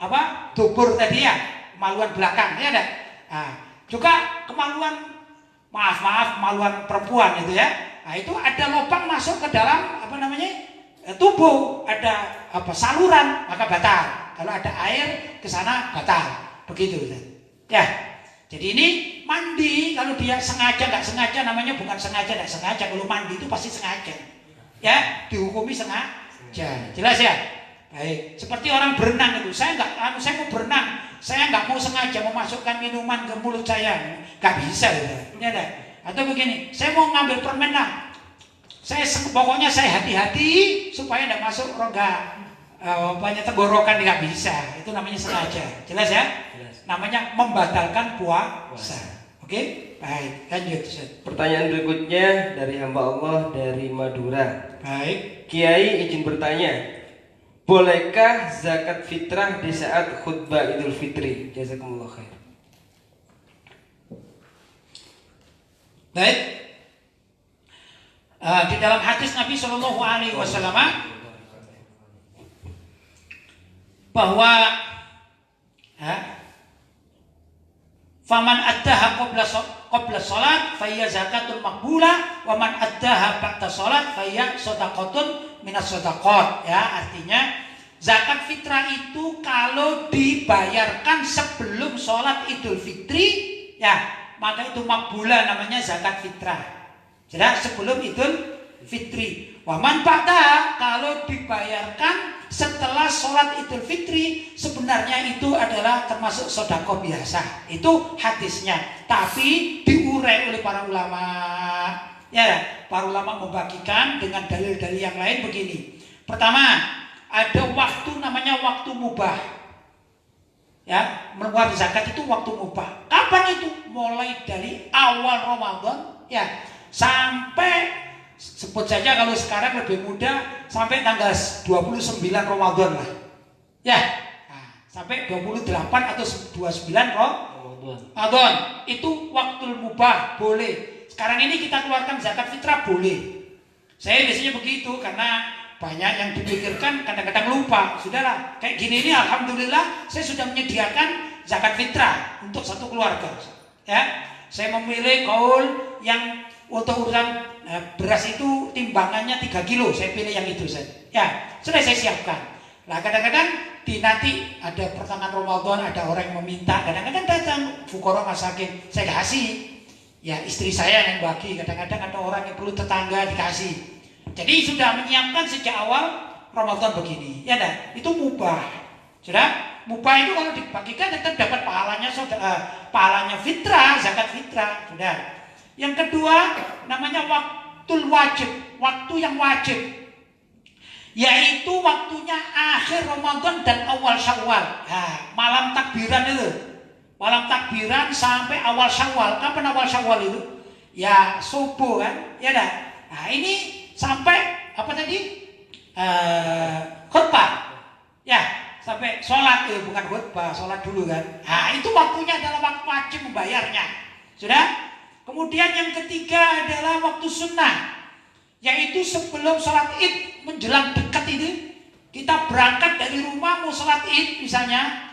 apa? Dubur tadi ya, kemaluan belakang ya ada. Nah, juga kemaluan kemaluan perempuan itu ya. Nah, itu ada lubang masuk ke dalam apa namanya? Tubuh, ada apa saluran, maka batal. Kalau ada air ke sana batal. Begitu ya. Jadi ini mandi kalau dia sengaja nggak sengaja, namanya bukan sengaja nggak sengaja. Kalau mandi itu pasti sengaja. Ya, dihukumi sengaja. Jelas ya? Baik. Seperti orang berenang itu, saya mau berenang, saya nggak mau sengaja memasukkan minuman ke mulut saya, nggak bisa gitu. Ini ada. Atau begini, saya mau ngambil permen lah. Pokoknya saya hati-hati supaya tidak masuk rongga banyak tenggorokan, nggak bisa. Itu namanya sengaja. Jelas ya? Jelas. Namanya membatalkan puasa. Oke? Baik, lanjut. Pertanyaan berikutnya dari hamba Allah dari Madura. Baik. Kiai izin bertanya, bolehkah zakat fitrah di saat khutbah Idul Fitri? Jazakumullah khair. Baik. Di dalam hadis Nabi Shallallahu Alaihi Wasallam bahwa faman addaha qabla salat fayya zakatul maqbulah wa man addaha ba'da salat fayya shadaqatun minas shadaqat. Ya, artinya zakat fitrah itu kalau dibayarkan sebelum sholat Idul Fitri ya, maka itu makbulah, namanya zakat fitrah. Jelas, sebelum Idul Fitri. Waman ba'da, kalau dibayarkan setelah sholat Idul Fitri, sebenarnya itu adalah termasuk sedekah biasa. Itu hadisnya. Tapi diurai oleh para ulama. Ya, para ulama membagikan dengan dalil-dalil yang lain begini. Pertama, ada waktu namanya waktu mubah. Ya, mengeluarkan zakat itu waktu mubah. Kapan itu? Mulai dari awal Ramadan ya, sampai sebut saja kalau sekarang lebih mudah sampai tanggal 29 Ramadan lah. Ya. Nah, sampai 28 atau 29 Ramadan. Itu waktu mubah, boleh. Sekarang ini kita keluarkan zakat fitrah boleh. Saya biasanya begitu karena banyak yang dipikirkan kadang-kadang lupa. Sudahlah, kayak gini ini alhamdulillah saya sudah menyediakan zakat fitrah untuk satu keluarga. Ya. Saya memilih kaul yang untuk urusan beras itu timbangannya 3 kilo, saya pilih yang itu saja. Ya, sudah saya siapkan. Nah, kadang-kadang nanti ada pertengahan Ramadan, ada orang yang meminta, kadang-kadang datang fuqara masakin, saya kasih. Ya, istri saya yang bagi, kadang-kadang ada orang yang perlu tetangga dikasih. Jadi sudah menyiapkan sejak awal Ramadan begini. Ya dah, itu mubah. Sudah? Mubah itu kalau dibagikan tetap dapat pahalanya fitrah, zakat fitrah. Sudah. Yang kedua namanya waktu wajib, waktu yang wajib. yaitu waktunya akhir Ramadan dan awal Syawal. Nah, malam takbiran itu, malam takbiran sampai awal Syawal. Kapan awal Syawal itu? Ya subuh kan, ya dah. Nah ini sampai apa tadi? Khutbah, ya sampai sholat, bukan khutbah, sholat dulu kan. Nah itu waktunya adalah waktu wajib membayarnya, sudah. Kemudian yang ketiga adalah waktu sunnah, yaitu sebelum sholat id menjelang dekat itu kita berangkat dari rumah mau sholat id, misalnya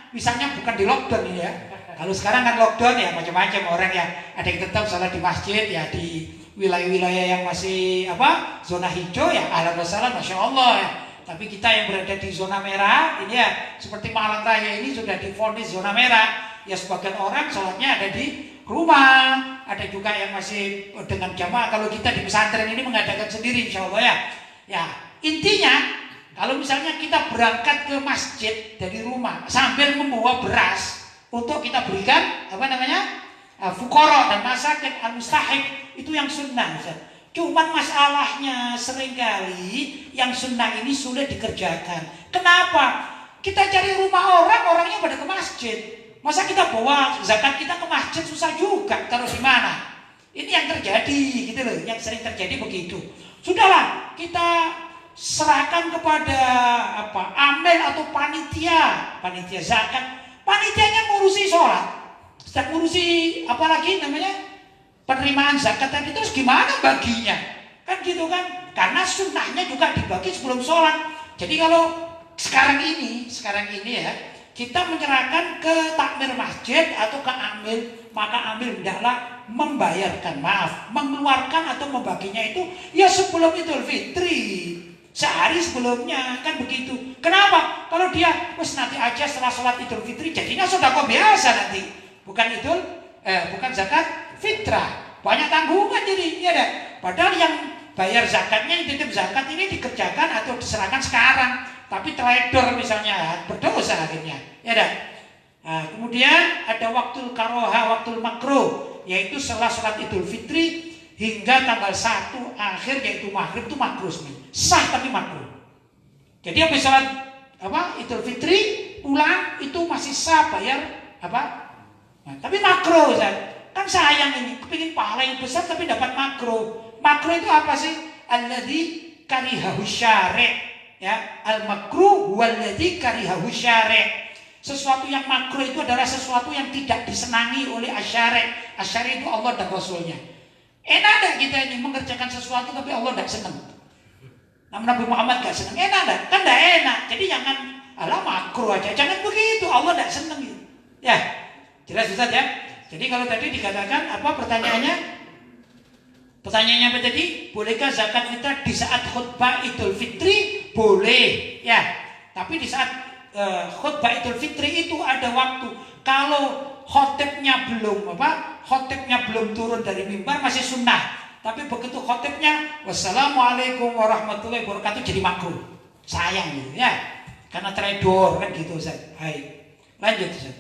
bukan di lockdown ini ya. Kalau sekarang kan lockdown ya, macam-macam orang yang ada yang tetap sholat di masjid ya, di wilayah-wilayah yang masih zona hijau ya, ahlan wa sahlan, masya Allah ya. Tapi kita yang berada di zona merah ini ya, seperti Malang Raya ini sudah divonis zona merah ya. Sebagian orang sholatnya ada di rumah, ada juga yang masih dengan jamaah. Kalau kita di pesantren ini mengadakan sendiri insya Allah ya. Ya intinya kalau misalnya kita berangkat ke masjid dari rumah sambil membawa beras untuk kita berikan fuqara dan masakin al-mustahik, itu yang sunnah. Cuman masalahnya seringkali yang sunnah ini sulit dikerjakan. Kenapa? Kita cari rumah orang, orangnya pada ke masjid. Masa kita bawa zakat kita ke masjid, susah juga, taruh di mana? Ini yang terjadi gitu loh, yang sering terjadi begitu. Sudahlah, kita serahkan kepada amil atau panitia zakat. Panitianya ngurusi sholat, sedang ngurusi penerimaan zakat tadi, terus gimana baginya? Kan gitu kan? Karena sunnahnya juga dibagi sebelum sholat. Jadi kalau sekarang ini ya, kita menyerahkan ke takmir masjid atau ke amil, maka amil hendaklah mengeluarkan atau membaginya itu ya sebelum Idul Fitri, sehari sebelumnya, kan begitu. Kenapa? Kalau dia nanti aja setelah sholat Idul Fitri, jadinya sedekah biasa nanti, bukan zakat fitrah, banyak tanggungan jadi, ya dah. Padahal yang bayar zakatnya, yang titip zakat ini dikerjakan atau diserahkan sekarang, tapi teledor misalnya, berdosa akhirnya, ya dah. Nah, kemudian ada waktu karoha, waktu makruh, yaitu setelah sholat Idul Fitri hingga tanggal 1 akhir, yaitu maghrib, itu makruh, sah tapi makruh. Jadi habis sholat Idul Fitri pulang itu masih sah bayar nah, tapi makruh kan sayang ini, kepingin pahala yang besar tapi dapat makruh. Makruh itu apa sih? Alladzi karihahu syari', ya, al makruh walladzi karihahu syari'. Sesuatu yang makruh itu adalah sesuatu yang tidak disenangi oleh asyari'. Asyari' itu Allah dan Rasulnya. Enak enggak kita ini mengerjakan sesuatu tapi Allah tidak senang? Nabi Muhammad gak senang, enak enggak? Kan enggak enak. Jadi jangan makruh aja, jangan begitu, Allah tidak senang gitu. Ya, jelas Ustaz ya. Jadi kalau tadi dikatakan pertanyaannya? Pertanyaannya apa tadi? Bolehkah zakat fitrah di saat khutbah Idul Fitri? Boleh, ya. Tapi di saat khutbah Idul Fitri itu ada waktu. Kalau khotibnya belum turun dari mimbar masih sunnah. Tapi begitu khotibnya wassalamualaikum warahmatullahi wabarakatuh jadi makruh. Sayang gitu ya. Karena teledor kan gitu Ustaz. Hai. Lanjut Ustaz.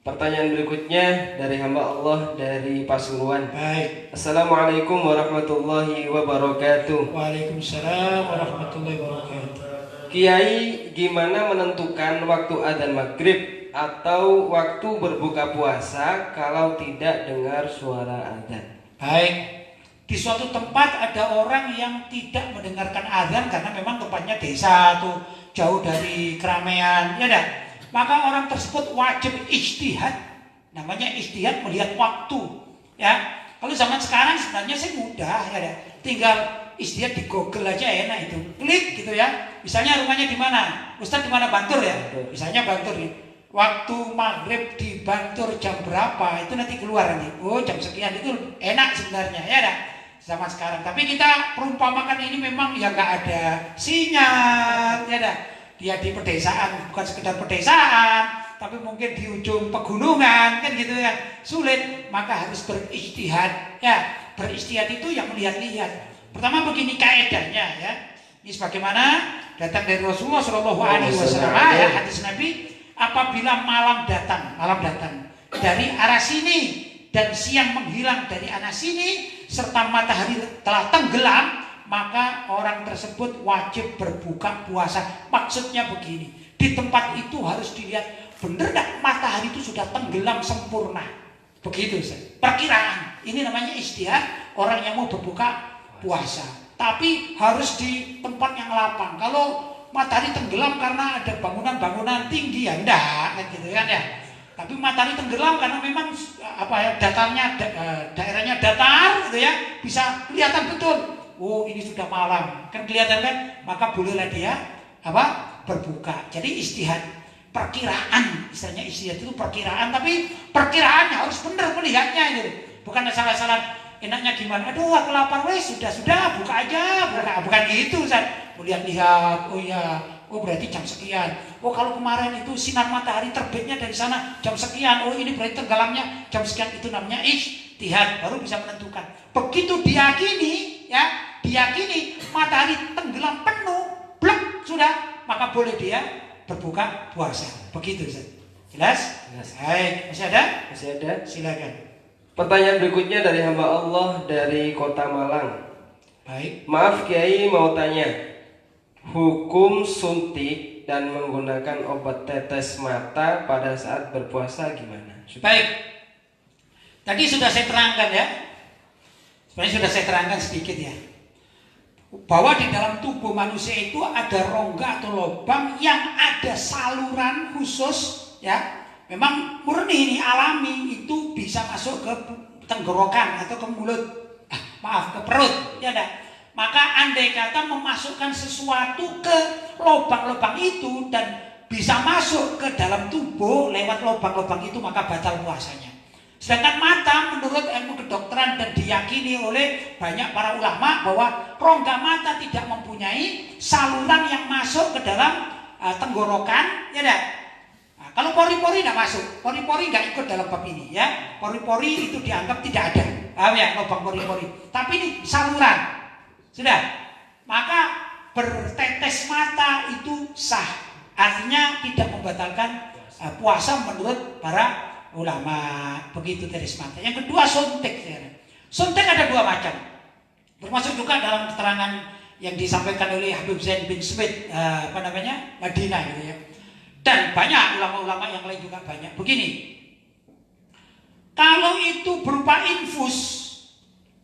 Pertanyaan berikutnya dari hamba Allah dari Pasuruan. Baik. Assalamualaikum warahmatullahi wabarakatuh. Waalaikumsalam warahmatullahi wabarakatuh. Kiai, gimana menentukan waktu adzan maghrib atau waktu berbuka puasa kalau tidak dengar suara adzan? Baik. Di suatu tempat ada orang yang tidak mendengarkan azan karena memang tempatnya desa atau jauh dari keramaian, ya dah. Maka orang tersebut wajib ijtihad. Namanya ijtihad melihat waktu, ya. Kalau zaman sekarang sebenarnya sih mudah, ya dah. Tinggal ijtihad di Google aja enak itu. Klik gitu ya. Misalnya rumahnya di mana? Ustaz di mana? Bantul ya. Misalnya Bantul nih. Waktu maghrib di Bantul jam berapa? Itu nanti keluar nanti. Oh, jam sekian, itu enak sebenarnya, ya dah. Zaman sekarang. Tapi kita perumpamakan ini memang ya nggak ada sinyal, ya dah. Dia di pedesaan, bukan sekedar pedesaan, tapi mungkin di ujung pegunungan, kan gitu ya, sulit. Maka harus berijtihad, ya. Berijtihad itu yang melihat-lihat. Pertama begini kaedahnya, ya. Ini sebagaimana datang dari Rasulullah SAW, ya, hadis Nabi, apabila malam datang dari arah sini dan siang menghilang dari arah sini serta matahari telah tenggelam, maka orang tersebut wajib berbuka puasa. Maksudnya begini, di tempat itu harus dilihat benar enggak matahari itu sudah tenggelam sempurna. Begitu Ustaz. Perkiraan. Ini namanya ijtihad orang yang mau berbuka puasa. Tapi harus di tempat yang lapang. Kalau matahari tenggelam karena ada bangunan-bangunan tinggi ya enggak, kan gitu kan ya. Tapi matahari tenggelam karena memang daerahnya datar gitu ya, bisa kelihatan betul. Oh, ini sudah malam. Kan kelihatan kan? Maka bolehlah dia berbuka. Jadi ijtihad, perkiraan, istilahnya ijtihad itu perkiraan, tapi perkiraannya harus benar melihatnya ini. Bukan salah-salah enaknya gimana? Aduh, aku lapar wes, sudah buka aja, bukan gitu Ustaz. Lihat-lihat, oh ya, oh berarti jam sekian. Oh kalau kemarin itu sinar matahari terbitnya dari sana jam sekian. Oh ini berarti tenggelamnya jam sekian. Itu namanya ijtihad, baru bisa menentukan. Begitu diyakini matahari tenggelam penuh, blek sudah, maka boleh dia berbuka puasa. Begitu Ustaz. Jelas? Baik, masih ada? Masih ada. Silakan. Pertanyaan berikutnya dari hamba Allah dari Kota Malang. Baik. Maaf Kiai, mau tanya. Hukum suntik dan menggunakan obat tetes mata pada saat berpuasa gimana? Baik. Tadi sudah saya terangkan ya. Sebenarnya sudah saya terangkan sedikit ya. Bahwa di dalam tubuh manusia itu ada rongga atau lubang yang ada saluran khusus ya. Memang murni ini alami, itu bisa masuk ke tenggorokan atau ke mulut. Ke perut ya dah. Maka andai kata memasukkan sesuatu ke lubang-lubang itu dan bisa masuk ke dalam tubuh lewat lubang-lubang itu, maka batal puasanya. Sedangkan mata menurut ilmu kedokteran dan diyakini oleh banyak para ulama bahwa rongga mata tidak mempunyai saluran yang masuk ke dalam tenggorokan ya dah. Nah, kalau pori-pori tidak masuk, pori-pori nggak ikut dalam bab ini ya. Pori-pori itu dianggap tidak ada, ya lubang pori-pori. Tapi ini saluran. Sudah, maka bertetes mata itu sah, artinya tidak membatalkan puasa menurut para ulama. Begitu tetes mata. Yang kedua suntik. Suntik ada dua macam, termasuk juga dalam keterangan yang disampaikan oleh Habib Zain bin Smith Madinah gitu ya. Dan banyak ulama-ulama yang lain juga banyak. Begini, kalau itu berupa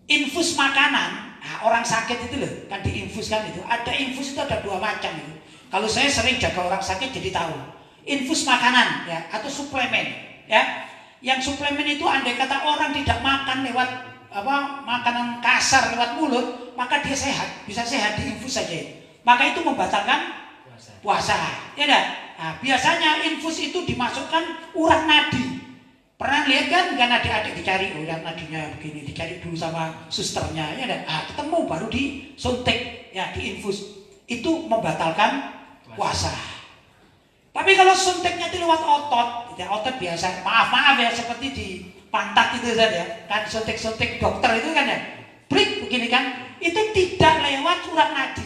infus makanan. Nah, orang sakit itu loh, kan diinfuskan itu. Ada infus itu ada dua macam itu. Kalau saya sering jaga orang sakit jadi tahu. Infus makanan ya atau suplemen ya. Yang suplemen itu andai kata orang tidak makan lewat makanan kasar lewat mulut, maka dia sehat, bisa sehat diinfus saja. Maka itu membatalkan puasa. Ya dah. Nah, biasanya infus itu dimasukkan urat nadi. Pernah lihat kan adik-adik dicari urat nadinya begini, dicari dulu sama susternya ya dah. Nah, ketemu baru disuntik ya, diinfus. Itu membatalkan puasa. Tapi kalau suntiknya itu lewat otot, ya otot biasa, maaf ya seperti di pantat itu saja, kan suntik-suntik dokter itu kan ya, break begini kan, itu tidak lewat urat nadi.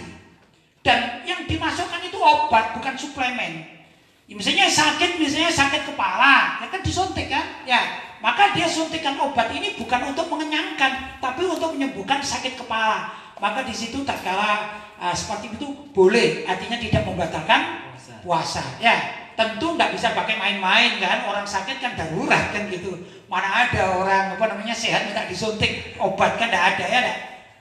Dan yang dimasukkan itu obat, bukan suplemen. Ya, misalnya sakit kepala, ya kan disuntik kan, ya. Maka dia suntikan obat ini bukan untuk mengenyangkan, tapi untuk menyembuhkan sakit kepala. Maka di situ tak kala seperti itu boleh, artinya tidak membatalkan puasa. Ya, tentu tidak bisa pakai main-main kan, orang sakit kan darurat kan gitu. Mana ada orang sehat tidak disuntik obat kan, tidak ada ya.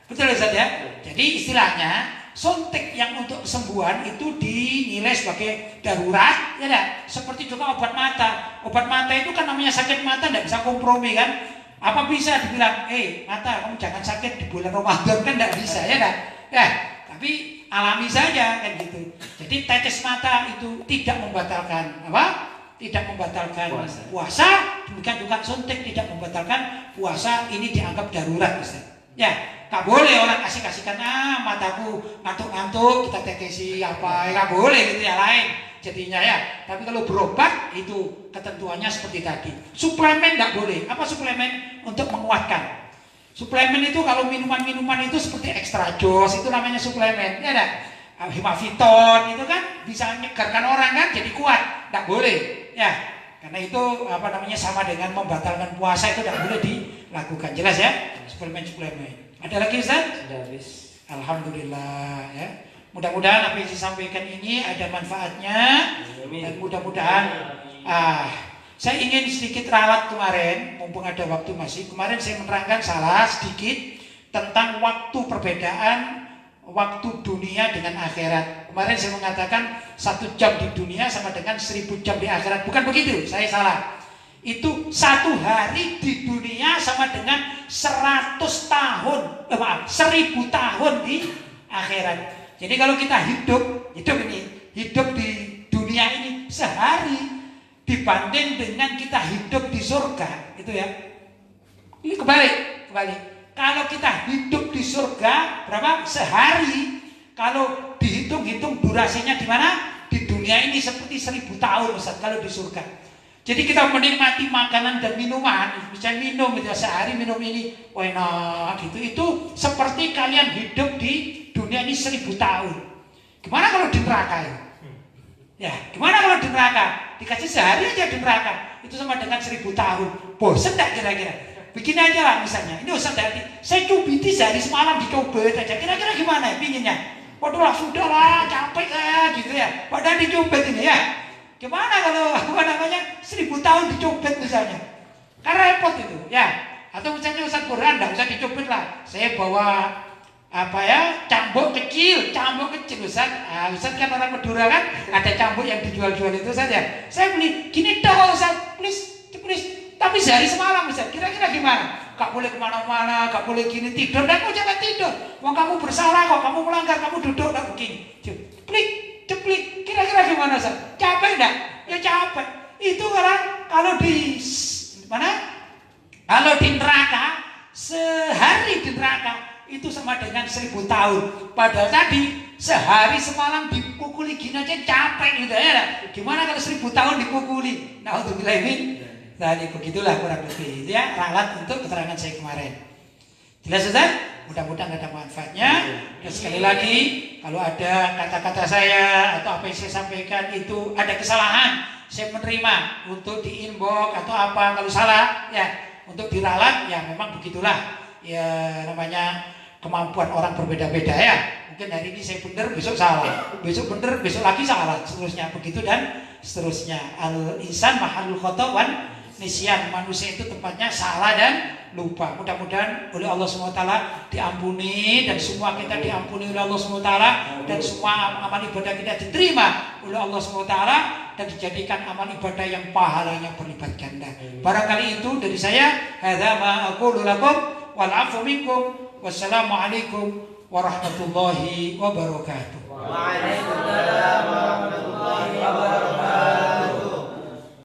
Betul Ustaz ya. Jadi istilahnya suntik yang untuk kesembuhan itu dinilai sebagai darurat, ya dah. Seperti juga obat mata. Obat mata itu kan namanya sakit mata, tidak bisa kompromi kan. Apa bisa dibilang, mata kamu jangan sakit di bulan Ramadan kan, tidak bisa ya dah. Ya, tapi alami saja kan gitu. Jadi tetes mata itu tidak membatalkan tidak membatalkan puasa. Demikian juga suntik tidak membatalkan puasa. Ini dianggap darurat Ustaz. Ya, gak boleh orang kasih-kasihkan mataku ngantuk-ngantuk kita tetesi gak boleh gitu ya, lain jadinya ya. Tapi kalau berobat itu ketentuannya seperti tadi. Suplemen gak boleh. Apa suplemen? Untuk menguatkan. Suplemen itu kalau minuman-minuman itu seperti extra jus, itu namanya suplemen. Ya ada Hemaviton itu kan bisa menyegarkan orang kan, jadi kuat. Gak boleh. Ya. Karena itu sama dengan membatalkan puasa, itu tidak boleh dilakukan. Jelas ya? Suplemen. Ada lagi Ustaz? Sudah habis. Alhamdulillah ya. Mudah-mudahan apa yang disampaikan ini ada manfaatnya dan mudah-mudahan saya ingin sedikit ralat kemarin, mumpung ada waktu masih. Kemarin saya menerangkan salah sedikit tentang waktu perbedaan waktu dunia dengan akhirat. Kemarin saya mengatakan 1 jam di dunia sama dengan 1000 jam di akhirat. Bukan begitu, saya salah. Itu 1 hari di dunia sama dengan 100 tahun, 1000 tahun di akhirat. Jadi kalau kita hidup di dunia ini sehari dibanding dengan kita hidup di surga, itu ya. Ini kebalik. Kalau kita hidup di surga berapa? Sehari. Kalau dihitung-hitung durasinya di mana? Di dunia ini seperti 1000 tahun Ustaz kalau di surga. Jadi kita menikmati makanan dan minuman, bisa minum sehari minum ini, enak gitu. Itu seperti kalian hidup di dunia ini 1000 tahun. Gimana kalau di neraka ya? Ya, gimana kalau di neraka? Dikasih sehari aja di neraka, itu sama dengan 1000 tahun. Bosen enggak kira-kira? Begini aja lah misalnya. Ini Ustaz Dadi, saya cubiti sehari semalam dicoba aja. Kira-kira gimana pinginnya? Waduh lah, sudah lah, capek lah gitu ya. Padahal dicubit ini ya. Gimana kalau 1000 tahun dicubit misalnya? Kan repot itu ya. Atau misalnya Ustaz Burhan enggak usah dicubit lah. Saya bawa cambuk kecil Ustaz. Ustaz kan orang Madura kan, ada cambuk yang dijual-jual itu saja. Saya beli gini toh Ustaz, please. Tapi sehari semalam Ustaz, kira-kira gimana? Gak boleh kemana-mana, gak boleh gini, tidur, dan kok jangan tidur. Wong kamu bersalah kok, kamu melanggar, kamu duduk lah begini. Ceplik, kira-kira gimana Ustaz? Capek enggak? Ya capek. Itu kalau di mana? Kalau di neraka, sehari di neraka itu sama dengan 1000 tahun. Padahal tadi sehari semalam dipukuli gini aja capek gitu ya. Gimana kalau 1000 tahun dipukuli? Naudzubillah min. Tadi begitulah kurang lebih ya ralat untuk keterangan saya kemarin. Jelas Ustaz? Mudah-mudahan ada manfaatnya. Dan sekali lagi, kalau ada kata-kata saya atau apa yang saya sampaikan itu ada kesalahan, saya menerima untuk di-inbox atau apa. Kalau salah ya untuk diralat ya memang begitulah. Ya namanya kemampuan orang berbeda-beda ya. Mungkin hari ini saya benar, besok salah. Besok benar, besok lagi salah. Seterusnya begitu dan seterusnya. Al-insan mahalul khata' wan nisyan. Manusia itu tempatnya salah dan lupa. Mudah-mudahan oleh Allah SWT diampuni dan semua kita diampuni oleh Allah SWT dan semua amal ibadah kita diterima oleh Allah SWT dan dijadikan amal ibadah yang pahalanya berlipat ganda. Barangkali itu dari saya. Hadza ma aqulu lakum wal 'afwu minkum. Wassalamualaikum warahmatullahi wabarakatuh. Waalaikumsalam warahmatullahi wabarakatuh.